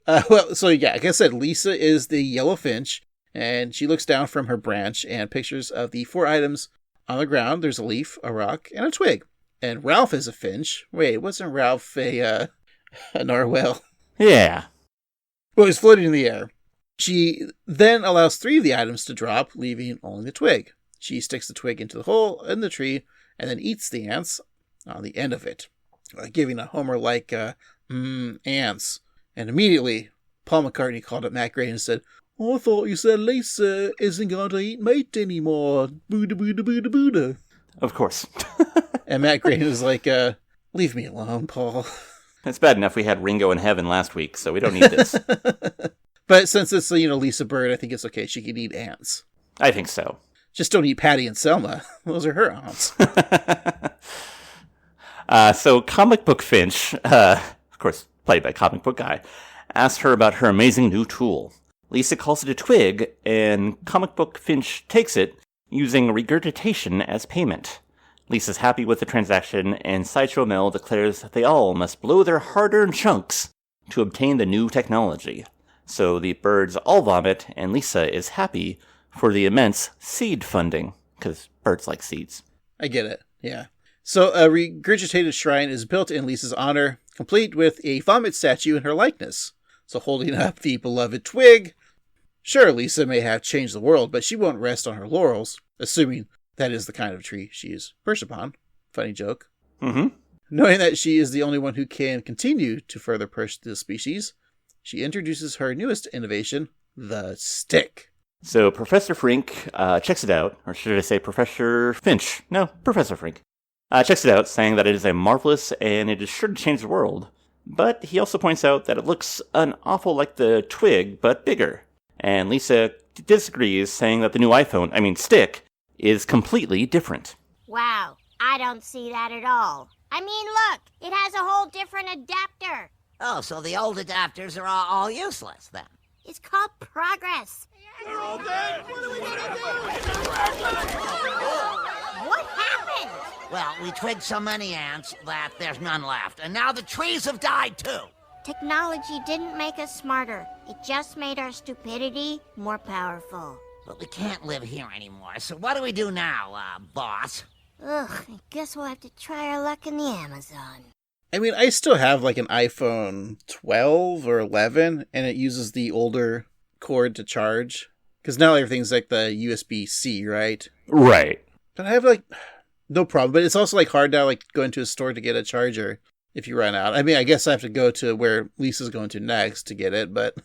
Like I said, Lisa is the yellow finch, and she looks down from her branch and pictures of the 4 items on the ground. There's a leaf, a rock, and a twig. And Ralph is a finch. Wait, wasn't Ralph a narwhal? Yeah. Well, he's floating in the air. She then allows 3 of the items to drop, leaving only the twig. She sticks the twig into the hole in the tree and then eats the ants on the end of it, giving a Homer-like ants. And immediately, Paul McCartney called up Matt Gray and said, "I thought you said Lisa isn't going to eat meat anymore. Buddha, Buddha, Buddha, Buddha." Of course. And Matt Gray was like, "Leave me alone, Paul." It's bad enough we had Ringo in heaven last week, so we don't need this. But since it's, Lisa Bird, I think it's okay. She can eat ants. I think so. Just don't eat Patty and Selma. Those are her aunts. So Comic Book Finch, of course, played by Comic Book Guy, asked her about her amazing new tool. Lisa calls it a twig, and Comic Book Finch takes it, using regurgitation as payment. Lisa's happy with the transaction, and Sideshow Mel declares that they all must blow their hard-earned chunks to obtain the new technology. So the birds all vomit, and Lisa is happy for the immense seed funding, because birds like seeds. I get it, yeah. So a regurgitated shrine is built in Lisa's honor, complete with a vomit statue in her likeness. So holding up the beloved twig, sure, Lisa may have changed the world, but she won't rest on her laurels, assuming that is the kind of tree she is perched upon. Funny joke. Mm-hmm. Knowing that she is the only one who can continue to further push the species, she introduces her newest innovation, the stick. So Professor Frink checks it out, or should I say Professor Finch? No, Professor Frink. Checks it out, saying that it is a marvelous and it is sure to change the world. But he also points out that it looks an awful like the twig, but bigger. And Lisa disagrees, saying that the new stick, is completely different. Wow, I don't see that at all. I mean, look, it has a whole different adapter. Oh, so the old adapters are all useless then? It's called progress. They're all dead! What are we gonna What happened? Well, we twigged so many ants that there's none left, and now the trees have died too. Technology didn't make us smarter. It just made our stupidity more powerful. But we can't live here anymore, so what do we do now, boss? Ugh, I guess we'll have to try our luck in the Amazon. I mean, I still have like an iPhone 12 or 11, and it uses the older cord to charge. Because now everything's like the USB-C, right? Right. But I have like no problem. But it's also like hard now, like going to a store to get a charger if you run out. I mean, I guess I have to go to where Lisa's going to next to get it, but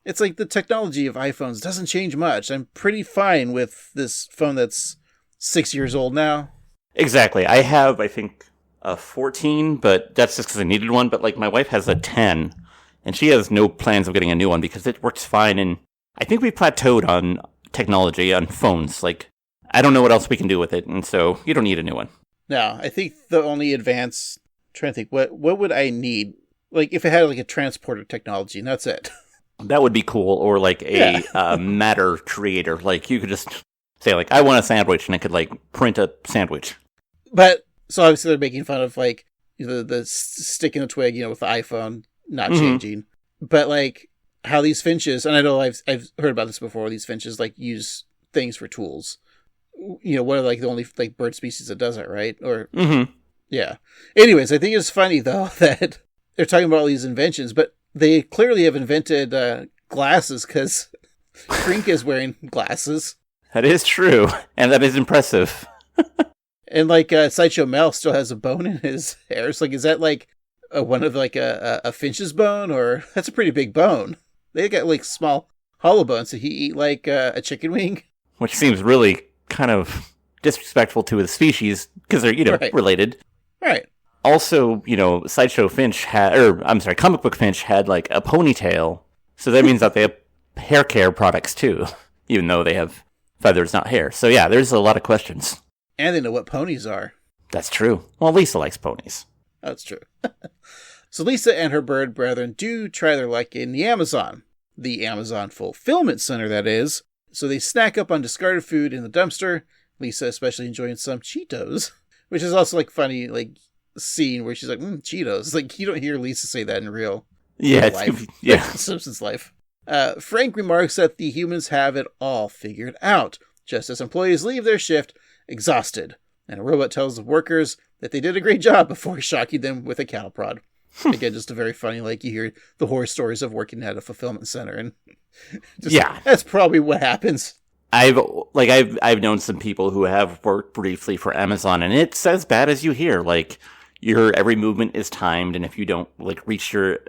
it's like the technology of iPhones doesn't change much. I'm pretty fine with this phone that's 6 years old now. Exactly. I have, I think, a 14, but that's just because I needed one. But like my wife has a 10, and she has no plans of getting a new one because it works fine. And I think we plateaued on technology on phones. Like, I don't know what else we can do with it, and so you don't need a new one. No, I think the only advance, I'm trying to think, what would I need? Like, if it had like a transporter technology, and that's it. That would be cool, or like a matter creator. Like, you could just say, like, I want a sandwich, and it could, like, print a sandwich. But, so obviously they're making fun of, like, the stick in the twig, with the iPhone not changing. But, like, how these finches, and I know I've heard about this before, these finches, like, use things for tools. What are, like, the only, like, bird species that does it, right? Or, yeah. Anyways, I think it's funny, though, that they're talking about all these inventions, but they clearly have invented glasses, because Frink is wearing glasses. That is true, and that is impressive. And, like, Sideshow Mel still has a bone in his hair. It's like, is that, like, one of, like, a finch's bone? Or, that's a pretty big bone. They got, like, small hollow bones. Did he eat, like, a chicken wing? Which seems really kind of disrespectful to his species, because they're, related. Right. Also, Sideshow Finch Comic Book Finch had, like, a ponytail. So that means that they have hair care products, too. Even though they have feathers, not hair. So yeah, there's a lot of questions. And they know what ponies are. That's true. Well, Lisa likes ponies. That's true. So Lisa and her bird brethren do try their luck in the Amazon fulfillment center, that is. So they snack up on discarded food in the dumpster. Lisa especially enjoying some Cheetos, which is also like funny, like scene where she's like, Cheetos. Like, you don't hear Lisa say that in real life. Yeah. Simpsons life. Frank remarks that the humans have it all figured out, just as employees leave their shift exhausted. And a robot tells the workers that they did a great job before shocking them with a cattle prod. Again, just a very funny, like, you hear the horror stories of working at a fulfillment center, and that's probably what happens. I've known some people who have worked briefly for Amazon, and it's as bad as you hear. Like, your every movement is timed, and if you don't, like, reach your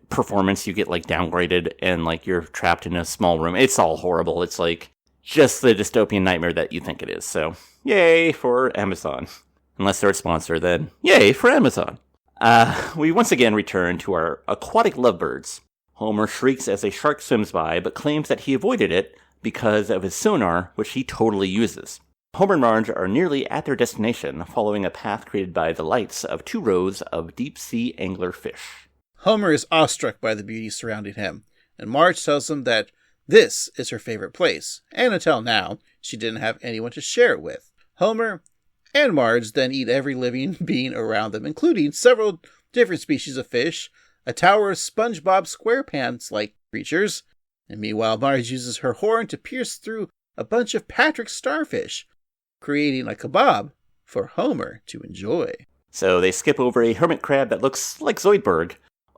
performance, you get, like, downgraded, and, like, you're trapped in a small room. It's all horrible. It's like just the dystopian nightmare that you think it is. So yay for Amazon. Unless they're a sponsor, then yay for Amazon. We once again return to our aquatic lovebirds. Homer shrieks as a shark swims by, but claims that he avoided it because of his sonar, which he totally uses. Homer and Marge are nearly at their destination, following a path created by the lights of 2 rows of deep-sea angler fish. Homer is awestruck by the beauty surrounding him, and Marge tells him that this is her favorite place, and until now, she didn't have anyone to share it with. Homer and Marge then eat every living being around them, including several different species of fish, a tower of SpongeBob SquarePants-like creatures, and meanwhile Marge uses her horn to pierce through a bunch of Patrick starfish, creating a kebab for Homer to enjoy. So they skip over a hermit crab that looks like Zoidberg,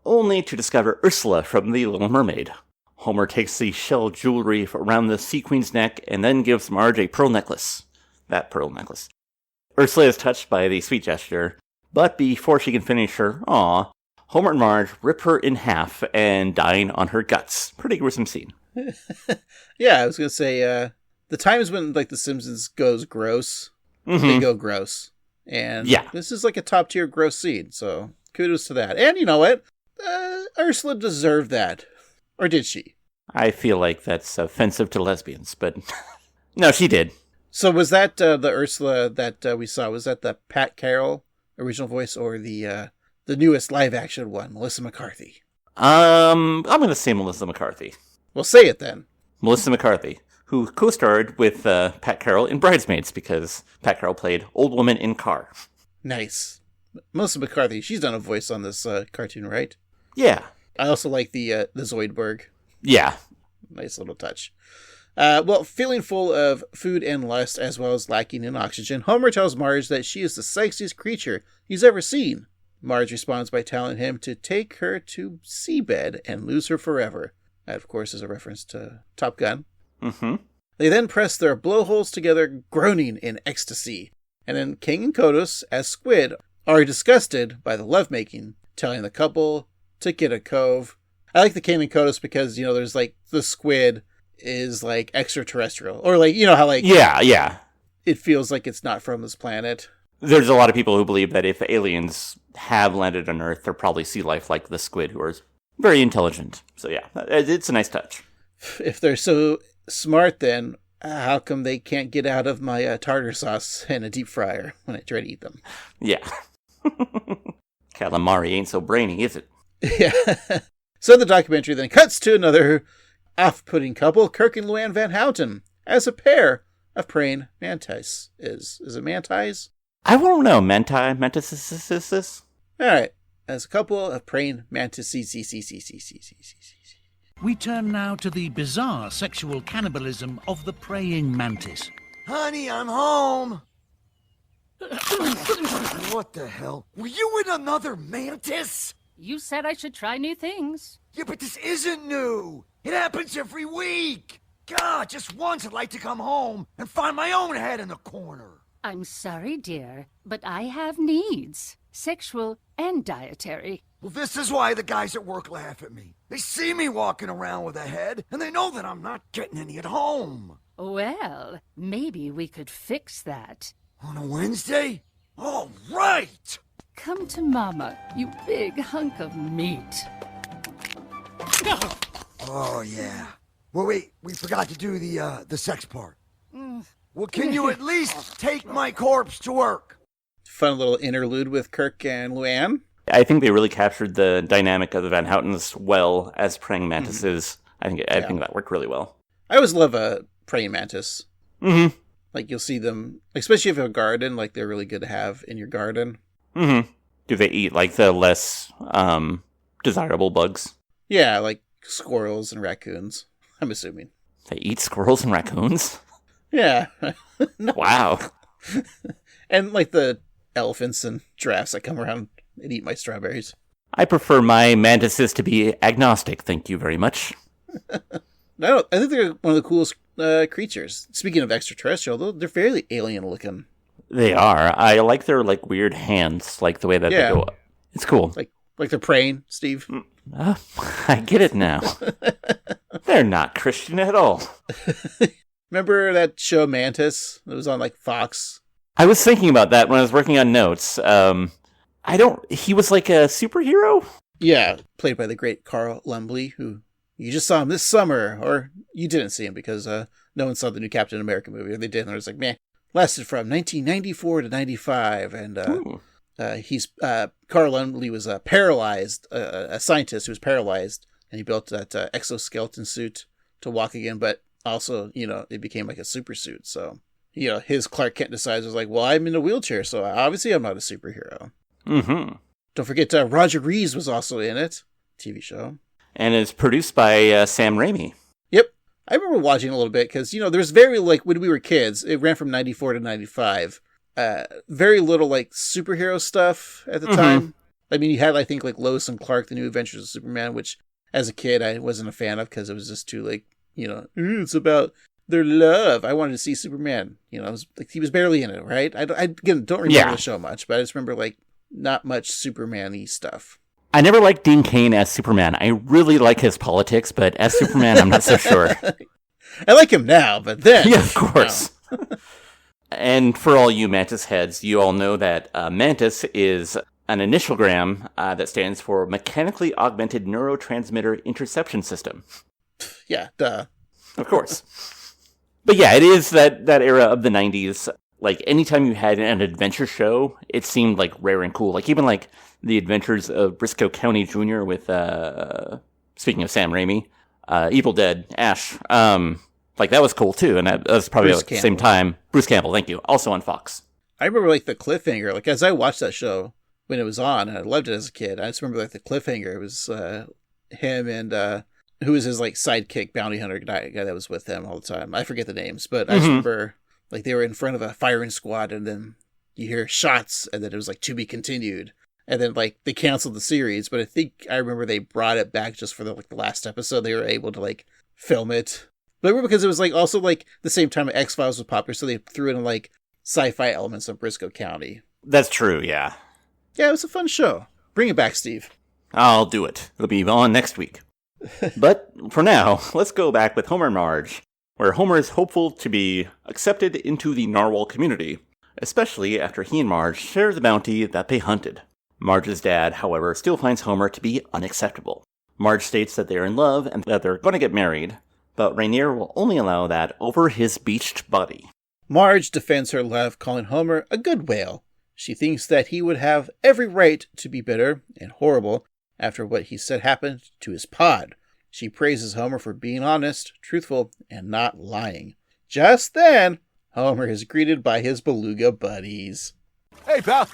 only to discover Ursula from The Little Mermaid. Homer takes the shell jewelry around the sea queen's neck and then gives Marge a pearl necklace. That pearl necklace. Ursula is touched by the sweet gesture, but before she can finish her aw, Homer and Marge rip her in half and dine on her guts. Pretty gruesome scene. Yeah, I was going to say, the times when, like, The Simpsons goes gross, they go gross. And this is like a top tier gross scene, so kudos to that. And you know what? Ursula deserved that. Or did she? I feel like that's offensive to lesbians, but no, she did. So was that the Ursula that we saw? Was that the Pat Carroll original voice or the newest live action one, Melissa McCarthy? I'm going to say Melissa McCarthy. Well, say it then. Melissa McCarthy, who co-starred with Pat Carroll in Bridesmaids because Pat Carroll played Old Woman in Car. Nice. Melissa McCarthy, she's done a voice on this cartoon, right? Yeah. I also like the Zoidberg. Yeah. Nice little touch. Well, feeling full of food and lust as well as lacking in oxygen, Homer tells Marge that she is the sexiest creature he's ever seen. Marge responds by telling him to take her to seabed and lose her forever. That, of course, is a reference to Top Gun. Mm-hmm. They then press their blowholes together, groaning in ecstasy. And then King and Kodos, as Squid, are disgusted by the lovemaking, telling the couple to get a cove. I like the King and Kodos because, there's like the squid is like extraterrestrial. Or like, how like... Yeah. It feels like it's not from this planet. There's a lot of people who believe that if aliens have landed on Earth, they're probably sea life like the squid, who are very intelligent. So yeah, it's a nice touch. If they're so smart, then how come they can't get out of my tartar sauce in a deep fryer when I try to eat them? Yeah. Calamari ain't so brainy, is it? Yeah. So the documentary then cuts to another off-putting couple, Kirk and Luann Van Houten, as a pair of praying mantis. Is it mantis? I won't know. Mantis. All right. As a couple of praying mantises. We turn now to the bizarre sexual cannibalism of the praying mantis. Honey, I'm home. What the hell? Were you in another mantis? You said I should try new things. Yeah, but this isn't new. It happens every week. God, just once I'd like to come home and find my own head in a corner. I'm sorry, dear, but I have needs. Sexual and dietary. Well, this is why the guys at work laugh at me. They see me walking around with a head, and they know that I'm not getting any at home. Well, maybe we could fix that. On a Wednesday? All right! Come to Mama, you big hunk of meat. Oh, yeah. Well, wait, we forgot to do the sex part. Well, can you at least take my corpse to work? Fun little interlude with Kirk and Luann. I think they really captured the dynamic of the Van Houtens well as praying mantises. Mm-hmm. I think that worked really well. I always love a praying mantis. Mm-hmm. Like, you'll see them, especially if you have a garden, like, they're really good to have in your garden. Mm-hmm. Do they eat, like, the less desirable bugs? Yeah, like squirrels and raccoons, I'm assuming. They eat squirrels and raccoons? Yeah. Wow. And, like, the elephants and giraffes that come around and eat my strawberries. I prefer my mantises to be agnostic, thank you very much. No, I think they're one of the coolest creatures. Speaking of extraterrestrial, they're fairly alien looking. They are. I like their like weird hands, like the way that they go up. It's cool. Like they're praying, Steve. I get it now. They're not Christian at all. Remember that show Mantis? It was on like Fox. I was thinking about that when I was working on notes. He was like a superhero? Yeah, played by the great Carl Lumbly, who you just saw him this summer, or you didn't see him because no one saw the new Captain America movie, or they did, and it was like, man, lasted from 1994 to 95, and Carl Lumbly was paralyzed, a scientist who was paralyzed, and he built that exoskeleton suit to walk again, but also, it became like a super suit, so, his Clark Kent decides was like, well, I'm in a wheelchair, so obviously I'm not a superhero. Mm-hmm. Don't forget, Roger Rees was also in it, TV show. And it's produced by Sam Raimi. Yep. I remember watching a little bit because, there's very, like, when we were kids, it ran from 94 to 95. Very little, like, superhero stuff at the time. I mean, you had, I think, like, Lois and Clark, The New Adventures of Superman, which, as a kid, I wasn't a fan of because it was just too, like, it's about their love. I wanted to see Superman. It was, like, he was barely in it, right? I don't remember the show much, but I just remember, like, not much Superman-y stuff. I never liked Dean Cain as Superman. I really like his politics, but as Superman, I'm not so sure. I like him now, but then... Yeah, of course. No. And for all you Mantis heads, you all know that Mantis is an initialgram that stands for Mechanically Augmented Neurotransmitter Interception System. Yeah, duh. Of course. But yeah, it is that era of the 90s like anytime you had an adventure show, it seemed like rare and cool. Like even like the Adventures of Briscoe County Jr. with speaking of Sam Raimi, Evil Dead, Ash. Like that was cool too, and that was probably at the same time. Bruce Campbell, thank you. Also on Fox. I remember like the cliffhanger. Like as I watched that show when it was on, and I loved it as a kid. I just remember like the cliffhanger. It was him and who was his like sidekick bounty hunter guy that was with him all the time. I forget the names, but I just remember like they were in front of a firing squad, and then you hear shots, and then it was like to be continued. And then, like, they canceled the series, but I remember they brought it back just for the last episode. They were able to, like, film it. But I remember because it was, like, also, like, the same time X-Files was popular, so they threw in, like, sci-fi elements of Briscoe County. That's true, yeah. Yeah, it was a fun show. Bring it back, Steve. I'll do it. It'll be on next week. But, for now, let's go back with Homer and Marge, where Homer is hopeful to be accepted into the narwhal community, especially after he and Marge share the bounty that they hunted. Marge's dad, however, still finds Homer to be unacceptable. Marge states that they're in love and that they're going to get married, but Rainier will only allow that over his beached body. Marge defends her love, calling Homer a good whale. She thinks that he would have every right to be bitter and horrible after what he said happened to his pod. She praises Homer for being honest, truthful, and not lying. Just then, Homer is greeted by his beluga buddies. Hey, pal!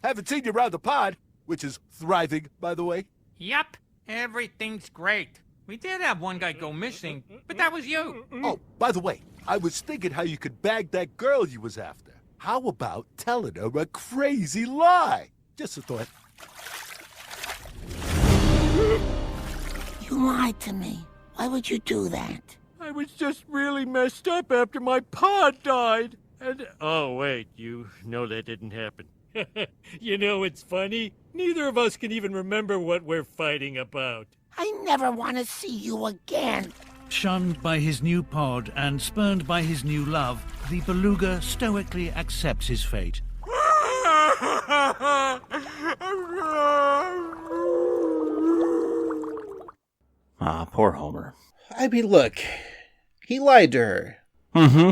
Haven't seen you around the pod, which is thriving, by the way. Yup, everything's great. We did have one guy go missing, but that was you. Oh, by the way, I was thinking how you could bag that girl you was after. How about telling her a crazy lie? Just a thought. You lied to me. Why would you do that? I was just really messed up after my pod died. And, oh, wait, you know that didn't happen. You know, it's funny. Neither of us can even remember what we're fighting about. I never want to see you again. Shunned by his new pod and spurned by his new love, the beluga stoically accepts his fate. Ah, poor Homer. I mean, look, he lied to her. Mm-hmm.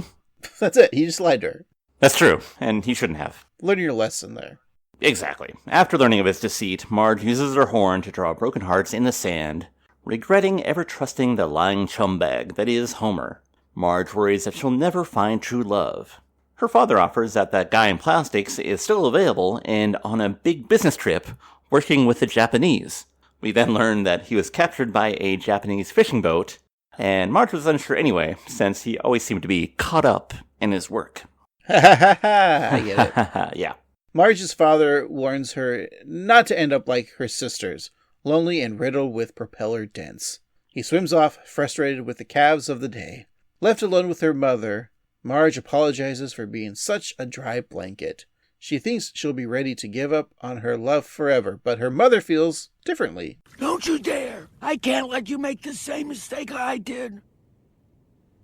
That's it. He just lied to her. That's true, and he shouldn't have. Learn your lesson there. Exactly. After learning of his deceit, Marge uses her horn to draw broken hearts in the sand, regretting ever trusting the lying chumbag that is Homer. Marge worries that she'll never find true love. Her father offers that guy in plastics is still available and on a big business trip working with the Japanese. We then learn that he was captured by a Japanese fishing boat, and Marge was unsure anyway, since he always seemed to be caught up in his work. I get it. Yeah. Marge's father warns her not to end up like her sisters, lonely and riddled with propeller dents. He swims off, frustrated with the calves of the day. Left alone with her mother, Marge apologizes for being such a dry blanket. She thinks she'll be ready to give up on her love forever, but her mother feels differently. Don't you dare! I can't let you make the same mistake I did.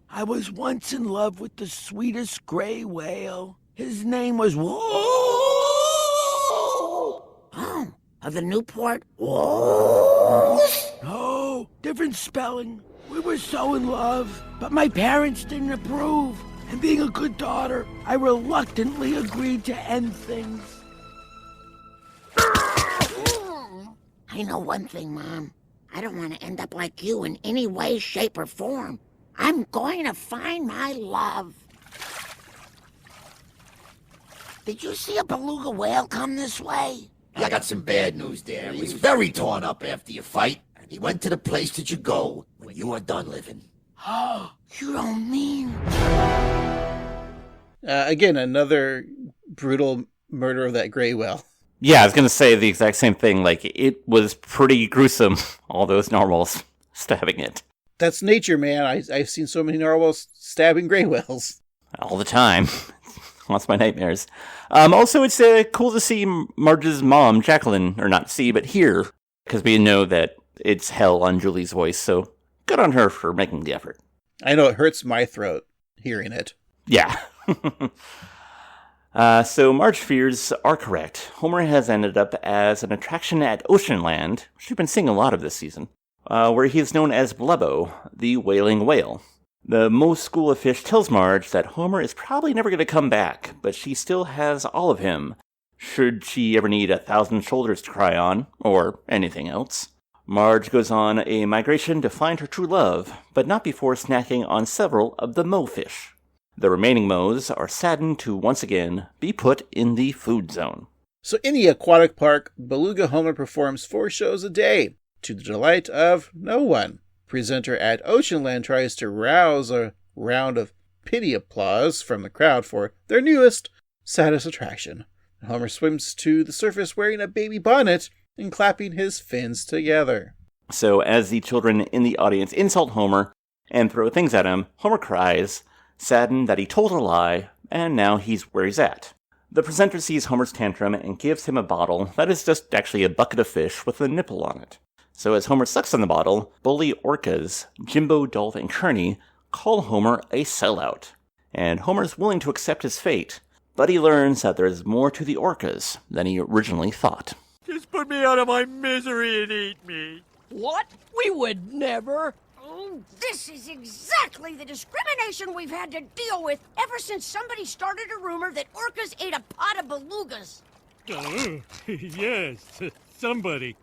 I was once in love with the sweetest gray whale. His name was Oh, of the Newport Wolves? No, different spelling. We were so in love, but my parents didn't approve. And being a good daughter, I reluctantly agreed to end things. I know one thing, Mom. I don't want to end up like you in any way, shape, or form. I'm going to find my love. Did you see a beluga whale come this way? I got some bad news there. He was very torn up after your fight. And he went to the place that you go when you are done living. Oh, you don't mean... Again, another brutal murder of that gray whale. Yeah, I was going to say the exact same thing. Like, it was pretty gruesome, all those narwhals stabbing it. That's nature, man. I've seen so many narwhals stabbing gray whales. All the time. Lots my nightmares. Also, it's cool to see Marge's mom, Jacqueline, or not see, but hear, because we know that it's hell on Julie's voice, so good on her for making the effort. I know it hurts my throat hearing it. Yeah. So Marge's fears are correct. Homer has ended up as an attraction at Oceanland, which we've been seeing a lot of this season, where he is known as Blubbo, the wailing whale. The most school of fish tells Marge that Homer is probably never going to come back, but she still has all of him, should she ever need 1,000 shoulders to cry on, or anything else. Marge goes on a migration to find her true love, but not before snacking on several of the Mo fish. The remaining Mo's are saddened to once again be put in the food zone. So in the aquatic park, Beluga Homer performs 4 shows a day, to the delight of no one. Presenter at Oceanland tries to rouse a round of pity applause from the crowd for their newest, saddest attraction. Homer swims to the surface wearing a baby bonnet and clapping his fins together. So as the children in the audience insult Homer and throw things at him, Homer cries, saddened that he told a lie, and now he's where he's at. The presenter sees Homer's tantrum and gives him a bottle that is just actually a bucket of fish with a nipple on it. So as Homer sucks on the bottle, bully orcas, Jimbo, Dolph, and Kearney call Homer a sellout. And Homer's willing to accept his fate, but he learns that there is more to the orcas than he originally thought. Just put me out of my misery and eat me. What? We would never. Oh, this is exactly the discrimination we've had to deal with ever since somebody started a rumor that orcas ate a pot of belugas. Yes, somebody.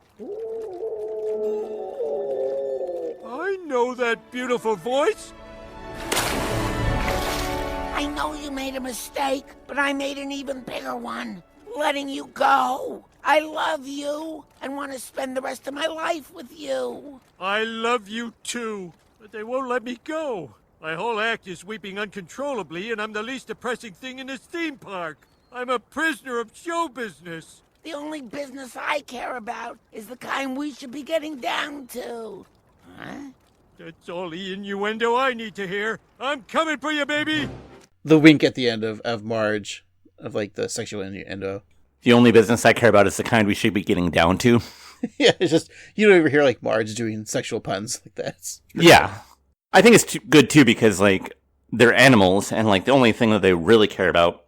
I know that beautiful voice. I know you made a mistake, but I made an even bigger one. Letting you go. I love you and want to spend the rest of my life with you. I love you too, but they won't let me go. My whole act is weeping uncontrollably, and I'm the least depressing thing in this theme park. I'm a prisoner of show business. The only business I care about is the kind we should be getting down to. Huh? That's all the innuendo I need to hear. I'm coming for you, baby! The wink at the end of Marge, of like the sexual innuendo. The only business I care about is the kind we should be getting down to. Yeah, it's just, you don't ever hear like Marge doing sexual puns like that. Yeah. I think it's good too because like they're animals and like the only thing that they really care about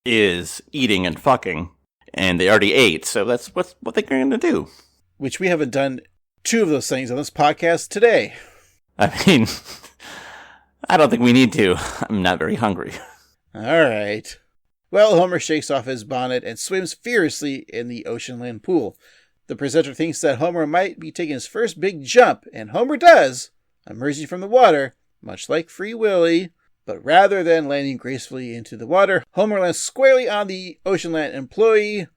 is eating and fucking. And they already ate, so that's what they're going to do. Which we haven't done 2 of those things on this podcast today. I mean, I don't think we need to. I'm not very hungry. All right. Well, Homer shakes off his bonnet and swims furiously in the Oceanland pool. The presenter thinks that Homer might be taking his first big jump, and Homer does, emerging from the water, much like Free Willy. But rather than landing gracefully into the water, Homer lands squarely on the Oceanland employee,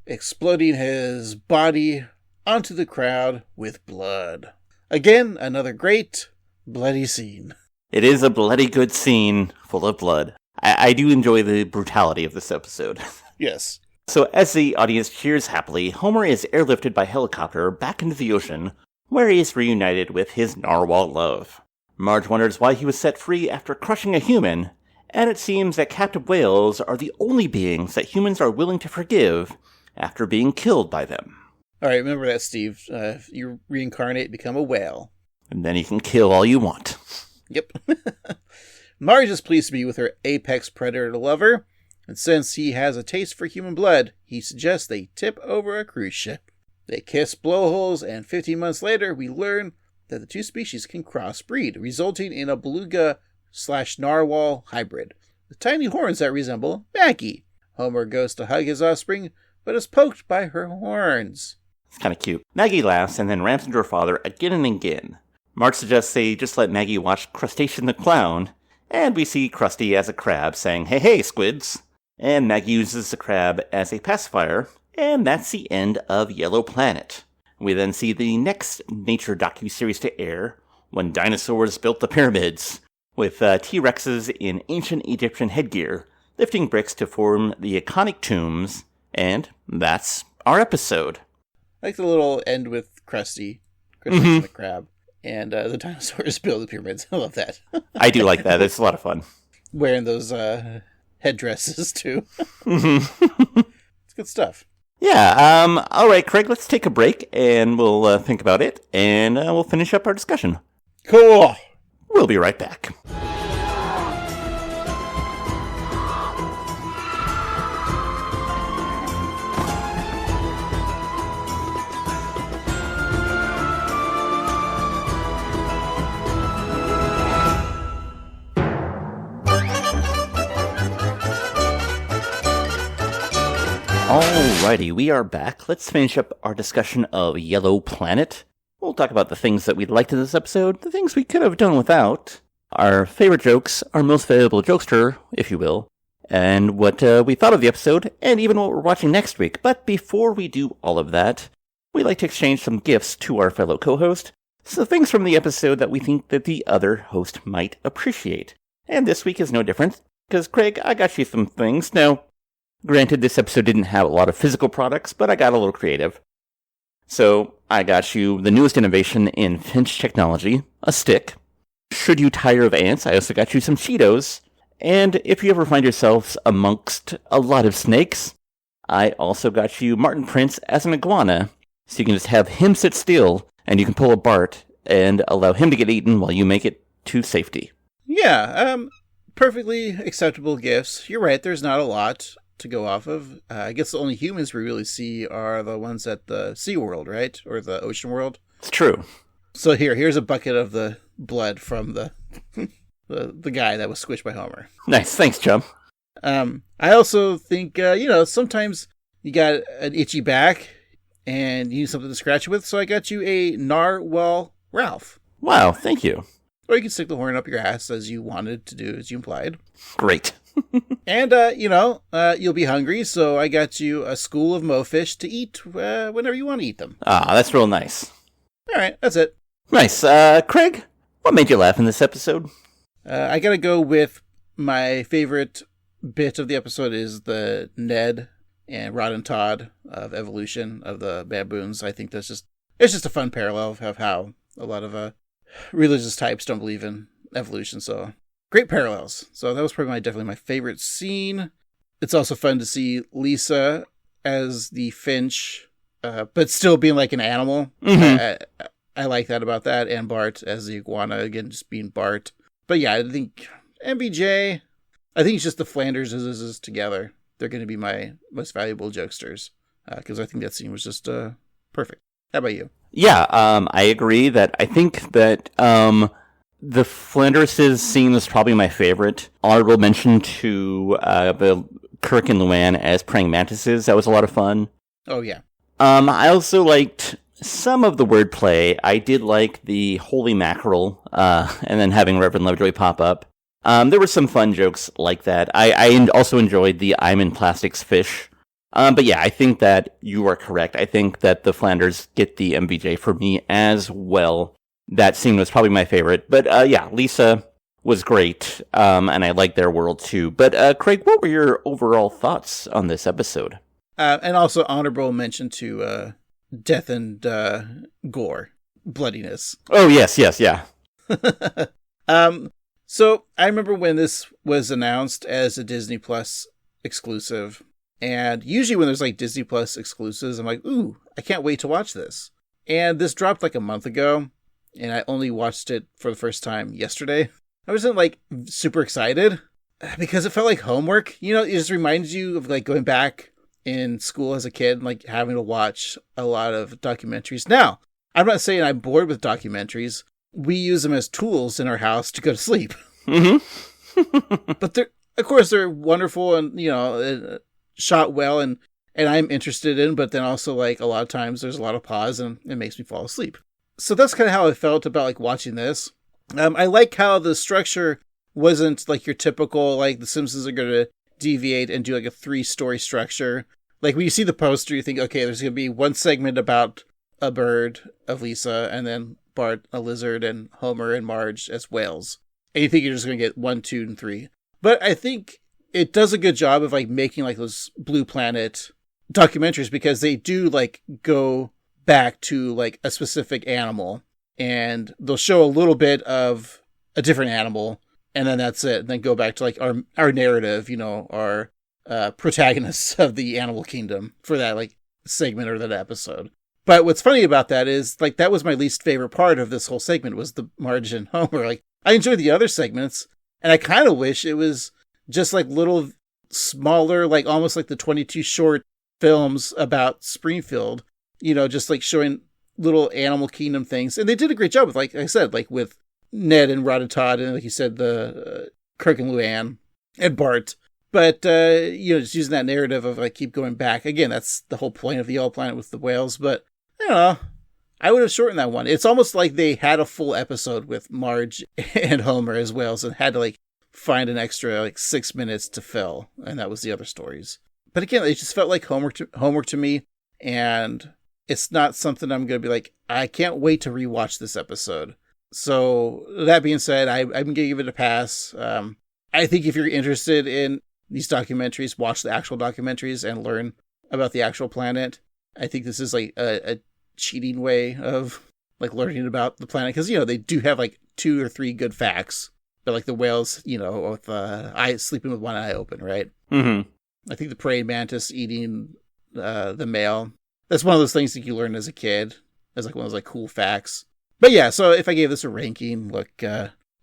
exploding his body onto the crowd with blood. Again, another great bloody scene. It is a bloody good scene full of blood. I do enjoy the brutality of this episode. Yes. So as the audience cheers happily, Homer is airlifted by helicopter back into the ocean, where he is reunited with his narwhal love. Marge wonders why he was set free after crushing a human, and it seems that captive whales are the only beings that humans are willing to forgive after being killed by them. All right, remember that, Steve. You reincarnate, become a whale. And then you can kill all you want. Yep. Marge is pleased to be with her apex predator lover, and since he has a taste for human blood, he suggests they tip over a cruise ship. They kiss blowholes, and 15 months later, we learn that the 2 species can crossbreed, resulting in a beluga/narwhal hybrid, with tiny horns that resemble Maggie. Homer goes to hug his offspring, but is poked by her horns. It's kind of cute. Maggie laughs and then ramps into her father again and again. Marge suggests they just let Maggie watch Crustacean the Clown, and we see Krusty as a crab saying, "Hey, hey, squids!" And Maggie uses the crab as a pacifier, and that's the end of Yellow Planet. We then see the next nature docuseries to air, When Dinosaurs Built the Pyramids, with T-Rexes in ancient Egyptian headgear, lifting bricks to form the iconic tombs, and that's our episode. I like the little end with Krusty the crab, and the dinosaurs build the pyramids. I love that. I do like that. It's a lot of fun. Wearing those headdresses, too. It's good stuff. Yeah, all right, Craig, let's take a break, and we'll think about it, and we'll finish up our discussion. Cool! We'll be right back. Alrighty, we are back. Let's finish up our discussion of Yellow Planet. We'll talk about the things that we liked in this episode, the things we could have done without, our favorite jokes, our most valuable jokester, if you will, and what we thought of the episode, and even what we're watching next week. But before we do all of that, we like to exchange some gifts to our fellow co-host, so things from the episode that we think that the other host might appreciate. And this week is no different, because Craig, I got you some things. Now, granted, this episode didn't have a lot of physical products, but I got a little creative. So, I got you the newest innovation in Finch technology, a stick. Should you tire of ants, I also got you some Cheetos. And if you ever find yourselves amongst a lot of snakes, I also got you Martin Prince as an iguana, so you can just have him sit still, and you can pull a Bart and allow him to get eaten while you make it to safety. Yeah, perfectly acceptable gifts. You're right, there's not a lot to go off of. I guess the only humans we really see are the ones at the SeaWorld, right? Or the Ocean World. It's true. So here's a bucket of the blood from the the guy that was squished by Homer. Nice, thanks, chum. I also think, sometimes you got an itchy back and you need something to scratch with, so I got you a Narwhal Ralph. Wow, thank you. Or you can stick the horn up your ass as you wanted to do, as you implied. Great. And, you'll be hungry, so I got you a school of moefish to eat whenever you want to eat them. Ah, that's real nice. All right, that's it. Nice. Craig, what made you laugh in this episode? I gotta go with my favorite bit of the episode is the Ned and Rod and Todd of evolution of the baboons. I think it's just a fun parallel of how a lot of religious types don't believe in evolution, so great parallels. So that was probably definitely my favorite scene. It's also fun to see Lisa as the Finch, but still being like an animal. Mm-hmm. I like that about that. And Bart as the iguana, again, just being Bart. But yeah, I think MBJ, I think it's just the Flanderses together. They're going to be my most valuable jokesters, because I think that scene was just perfect. How about you? Yeah, I agree that I think that the Flanderses scene was probably my favorite. Honorable mention to the Kirk and Luann as praying mantises. That was a lot of fun. Oh, yeah. I also liked some of the wordplay. I did like the holy mackerel, and then having Reverend Lovejoy pop up. There were some fun jokes like that. I also enjoyed the I'm in plastics fish. But yeah, I think that you are correct. I think that the Flanders get the MVJ for me as well. That scene was probably my favorite. But yeah, Lisa was great, and I liked their world too. But Craig, what were your overall thoughts on this episode? And also honorable mention to death and gore, bloodiness. Oh, yes, yeah. So I remember when this was announced as a Disney Plus exclusive, and usually when there's like Disney Plus exclusives, I'm like, ooh, I can't wait to watch this. And this dropped like a month ago, and I only watched it for the first time yesterday. I wasn't like super excited because it felt like homework. It just reminds you of like going back in school as a kid and like having to watch a lot of documentaries. Now, I'm not saying I'm bored with documentaries. We use them as tools in our house to go to sleep. Mm-hmm. But they're wonderful and, shot well and I'm interested in, but then also like a lot of times there's a lot of pause and it makes me fall asleep. So that's kind of how I felt about like watching this. I like how the structure wasn't like your typical, like the Simpsons are going to deviate and do like a 3-story structure. Like when you see the poster, you think, okay, there's going to be one segment about a bird of Lisa, and then Bart, a lizard, and Homer and Marge as whales. And you think you're just going to get 1, 2, and 3. But I think it does a good job of like making like those Blue Planet documentaries, because they do like go back to like a specific animal, and they'll show a little bit of a different animal, and then that's it. And then go back to like our narrative, our protagonists of the animal kingdom for that like segment or that episode. But what's funny about that is like that was my least favorite part of this whole segment was the Marge and Homer. Like I enjoyed the other segments, and I kind of wish it was just like little smaller, like almost like the 22 short films about Springfield, just like showing little animal kingdom things. And they did a great job with, like I said, like with Ned and Rod and Todd, and like you said, the Kirk and Luann and Bart. But, just using that narrative of keep going back. Again, that's the whole point of the Yellow Planet with the whales. But, I don't know. I would have shortened that one. It's almost like they had a full episode with Marge and Homer as whales and had to find an extra 6 minutes to fill. And that was the other stories. But again, it just felt like homework to me. And it's not something I'm going to be I can't wait to rewatch this episode. So that being said, I'm going to give it a pass. I think if you're interested in these documentaries, watch the actual documentaries and learn about the actual planet. I think this is a cheating way of learning about the planet. Because, they do have 2 or 3 good facts. But the whales, with sleeping with one eye open, right? Mm-hmm. I think the praying mantis eating the male. That's one of those things that you learn as a kid. As one of those cool facts. But yeah, so if I gave this a ranking,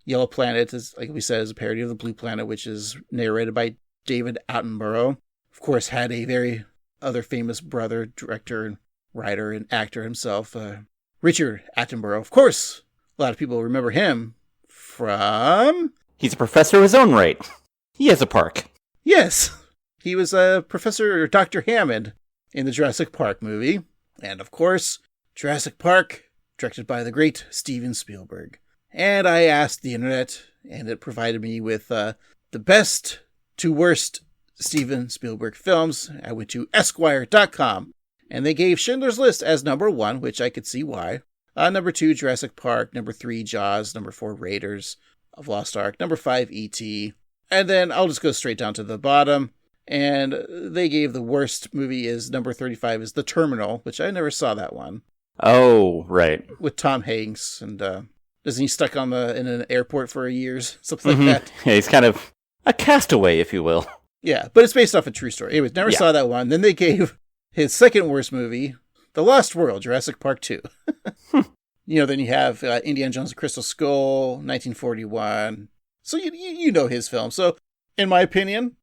Yellow Planet is, like we said, is a parody of the Blue Planet, which is narrated by David Attenborough. Of course, had a very other famous brother, director, and writer, and actor himself, Richard Attenborough. Of course, a lot of people remember him from... He's a professor of his own right. He has a park. Yes, he was a Professor Dr. Hammond in the Jurassic Park movie. And of course, Jurassic Park, directed by the great Steven Spielberg. And I asked the internet, and it provided me with the best to worst Steven Spielberg films. I went to Esquire.com, and they gave Schindler's List as number 1, which I could see why. Number 2, Jurassic Park. Number 3, Jaws. Number 4, Raiders of Lost Ark. Number 5, E.T. And then I'll just go straight down to the bottom. And they gave the worst movie is number 35 is The Terminal, which I never saw that one. Oh, right. With Tom Hanks, and isn't he stuck in an airport for years? Something like that. Yeah, he's kind of a castaway, if you will. Yeah, but it's based off a true story. Anyways, never saw that one. Then they gave his second worst movie, The Lost World, Jurassic Park 2. Then you have Indiana Jones and Crystal Skull, 1941. So you know his film. So, in my opinion,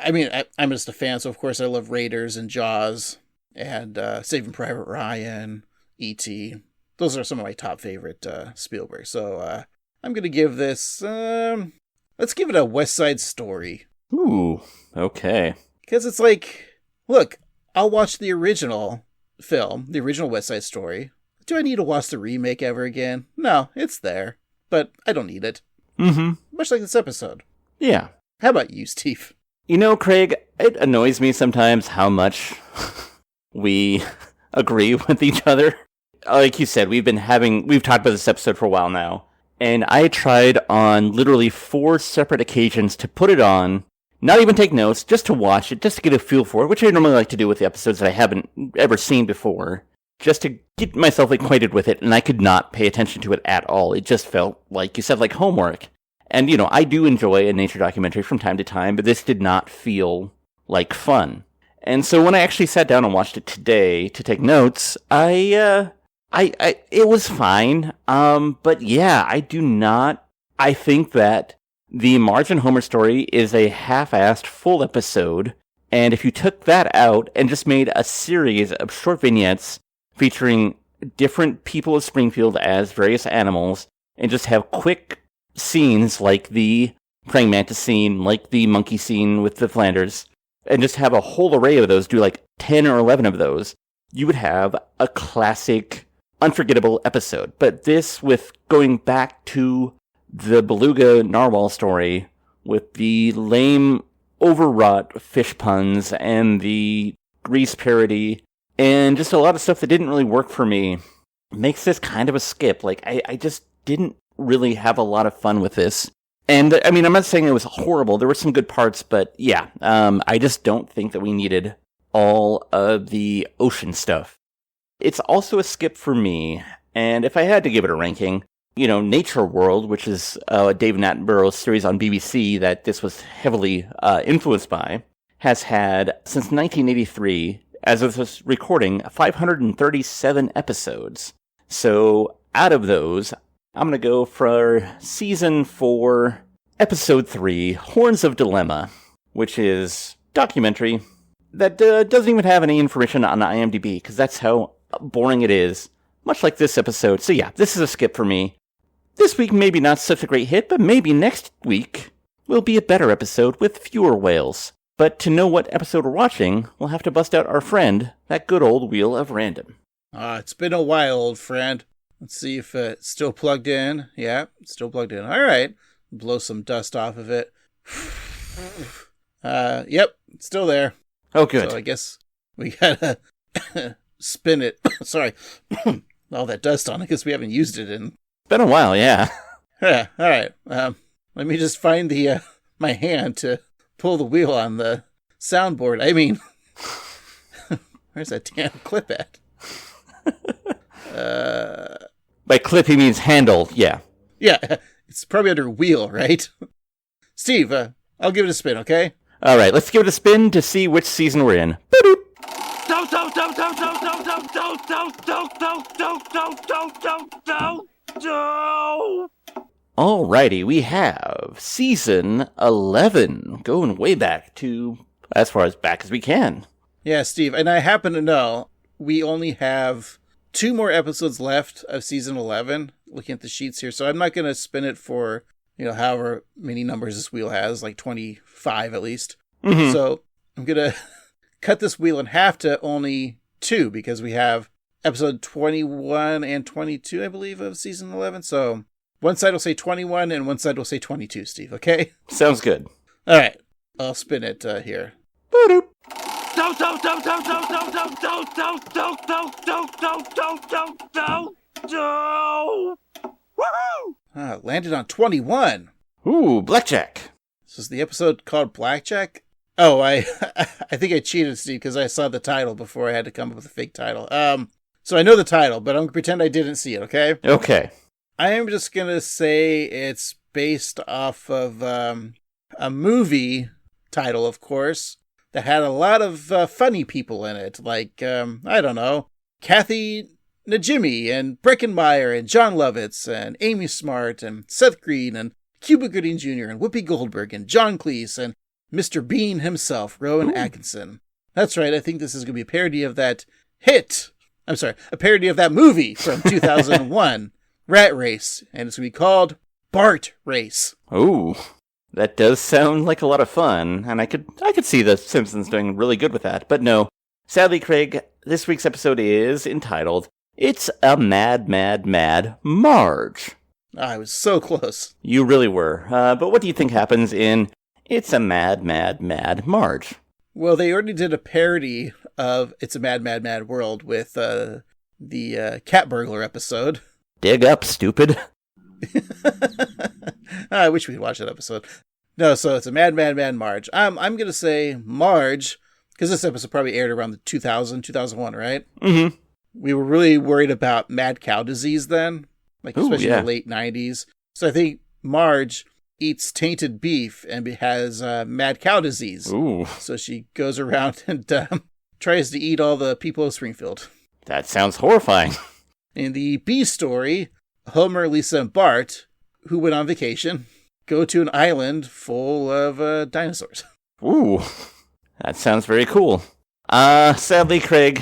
I'm just a fan, so of course I love Raiders and Jaws and Saving Private Ryan, E.T. Those are some of my top favorite Spielberg. So I'm going to give this, let's give it a West Side Story. Ooh, okay. Because it's look, I'll watch the original film, the original West Side Story. Do I need to watch the remake ever again? No, it's there. But I don't need it. Mm-hmm. Much like this episode. Yeah. How about you, Steve? Craig, it annoys me sometimes how much we agree with each other. Like you said, we've talked about this episode for a while now, and I tried on literally 4 separate occasions to put it on, not even take notes, just to watch it, just to get a feel for it, which I normally like to do with the episodes that I haven't ever seen before, just to get myself acquainted with it, and I could not pay attention to it at all. It just felt, like you said, like homework. And, I do enjoy a nature documentary from time to time, but this did not feel like fun. And so when I actually sat down and watched it today to take notes, it was fine. But yeah, I think that the Marge and Homer story is a half-assed full episode. And if you took that out and just made a series of short vignettes featuring different people of Springfield as various animals, and just have quick scenes like the praying mantis scene, like the monkey scene with the Flanders, and just have a whole array of those, do 10 or 11 of those, you would have a classic, unforgettable episode. But this, with going back to the beluga narwhal story, with the lame, overwrought fish puns, and the Grease parody, and just a lot of stuff that didn't really work for me, makes this kind of a skip. I just didn't really have a lot of fun with this. And, I'm not saying it was horrible. There were some good parts, but yeah, I just don't think that we needed all of the ocean stuff. It's also a skip for me, and if I had to give it a ranking, Nature World, which is David Attenborough's series on BBC that this was heavily influenced by, has had, since 1983, as of this recording, 537 episodes. So, out of those, I'm going to go for Season 4, Episode 3, Horns of Dilemma, which is documentary that doesn't even have any information on IMDb, because that's how boring it is, much like this episode. So yeah, this is a skip for me. This week, maybe not such a great hit, but maybe next week will be a better episode with fewer whales. But to know what episode we're watching, we'll have to bust out our friend, that good old Wheel of Random. It's been a while, old friend. Let's see if it's still plugged in. Yeah, it's still plugged in. All right. Blow some dust off of it. Yep, it's still there. Oh, good. So I guess we gotta spin it. Sorry. All that dust on it because we haven't used it in... It's been a while, yeah. Yeah, all right. Let me just find the my hand to pull the wheel on the soundboard. I mean, where's that damn clip at? By clip, he means handle, yeah. Yeah, it's probably under wheel, right? Steve, I'll give it a spin, okay? All right, let's give it a spin to see which season we're in. Alrighty, we have season 11, going way back to as far as back as we can. Yeah, Steve, and I happen to know we only have 2 more episodes left of season 11, looking at the sheets here, so I'm not going to spin it for, however many numbers this wheel has, like 25 at least. Mm-hmm. So I'm going to cut this wheel in half to only 2, because we have episode 21 and 22, I believe, of season 11, so one side will say 21 and one side will say 22, Steve, okay? Sounds good. All right, I'll spin it here. Landed on 21. Ooh, Blackjack. This is the episode called Blackjack? Oh, I think I cheated, Steve, because I saw the title before I had to come up with a fake title. So I know the title, but I'm going to pretend I didn't see it, okay? Okay. I am just going to say it's based off of a movie title, of course, that had a lot of funny people in it, like, I don't know, Kathy Najimy and Breckenmeyer and John Lovitz and Amy Smart and Seth Green and Cuba Gooding Jr. and Whoopi Goldberg and John Cleese and Mr. Bean himself, Rowan Atkinson. That's right, I think this is going to be a parody of that a parody of that movie from 2001, Rat Race, and it's going to be called Bart Race. Ooh, that does sound like a lot of fun, and I could see the Simpsons doing really good with that, but no. Sadly, Craig, this week's episode is entitled, It's a Mad, Mad, Mad Marge. I was so close. You really were, but what do you think happens in It's a Mad, Mad, Mad Marge? Well, they already did a parody of It's a Mad, Mad, Mad World with the cat burglar episode. Dig up, stupid. I wish we'd watch that episode. No, so it's a Mad, Mad, Mad Marge. I'm going to say Marge, because this episode probably aired around the 2001, right? Mm-hmm. We were really worried about mad cow disease then, especially in the late 90s. So I think Marge eats tainted beef and has mad cow disease. Ooh. So she goes around and tries to eat all the people of Springfield. That sounds horrifying. In the B story, Homer, Lisa, and Bart, who went on vacation, go to an island full of dinosaurs. Ooh, that sounds very cool. Sadly, Craig,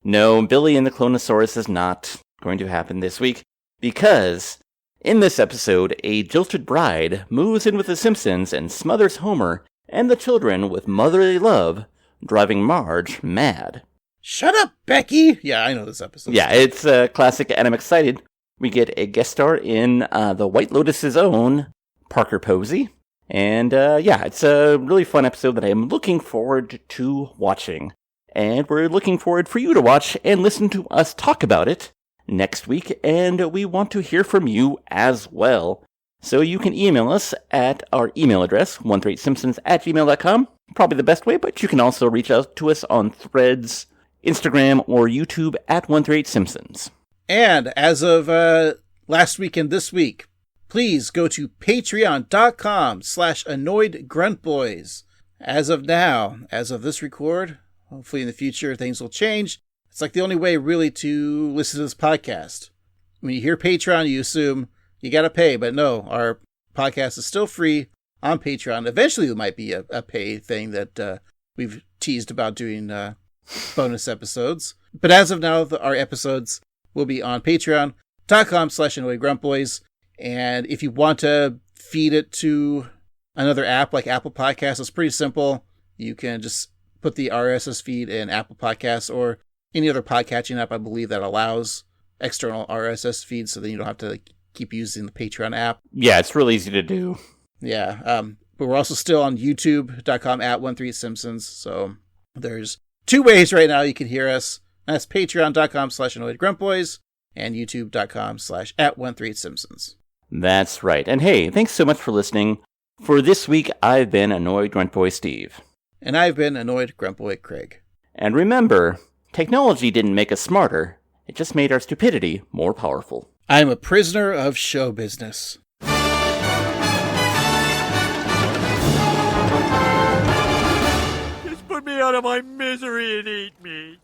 no, Billy and the Clonosaurus is not going to happen this week, because in this episode, a jilted bride moves in with the Simpsons and smothers Homer and the children with motherly love, driving Marge mad. Shut up, Becky! Yeah, I know this episode. Yeah, it's a classic, and I'm excited. We get a guest star in the White Lotus's own Parker Posey. And it's a really fun episode that I am looking forward to watching. And we're looking forward for you to watch and listen to us talk about it next week. And we want to hear from you as well. So you can email us at our email address, 138simpsons@gmail.com. Probably the best way, but you can also reach out to us on Threads, Instagram, or YouTube at 138simpsons. And as of last week and this week, please go to patreon.com/annoyedgruntboys. As of now, as of this record, hopefully in the future things will change. It's like the only way really to listen to this podcast. When you hear Patreon, you assume you got to pay, but no, our podcast is still free on Patreon. Eventually, there might be a pay thing that we've teased about doing bonus episodes. But as of now, our episodes will be on patreon.com/annoyedgruntboys. And if you want to feed it to another app like Apple Podcasts. It's pretty simple. You can just put the RSS feed in Apple Podcasts or any other podcatching app, I believe, that allows external RSS feeds, so then you don't have to keep using the Patreon app. Yeah, it's real easy to do. Yeah, but we're also still on youtube.com at 13simpsons, so there's 2 ways right now you can hear us. That's patreon.com/annoyedgruntboys and youtube.com/@13simpsons. That's right. And hey, thanks so much for listening. For this week, I've been Annoyed Grunt Boy Steve. And I've been Annoyed Grunt Boy Craig. And remember, technology didn't make us smarter. It just made our stupidity more powerful. I'm a prisoner of show business. Just put me out of my misery and eat me.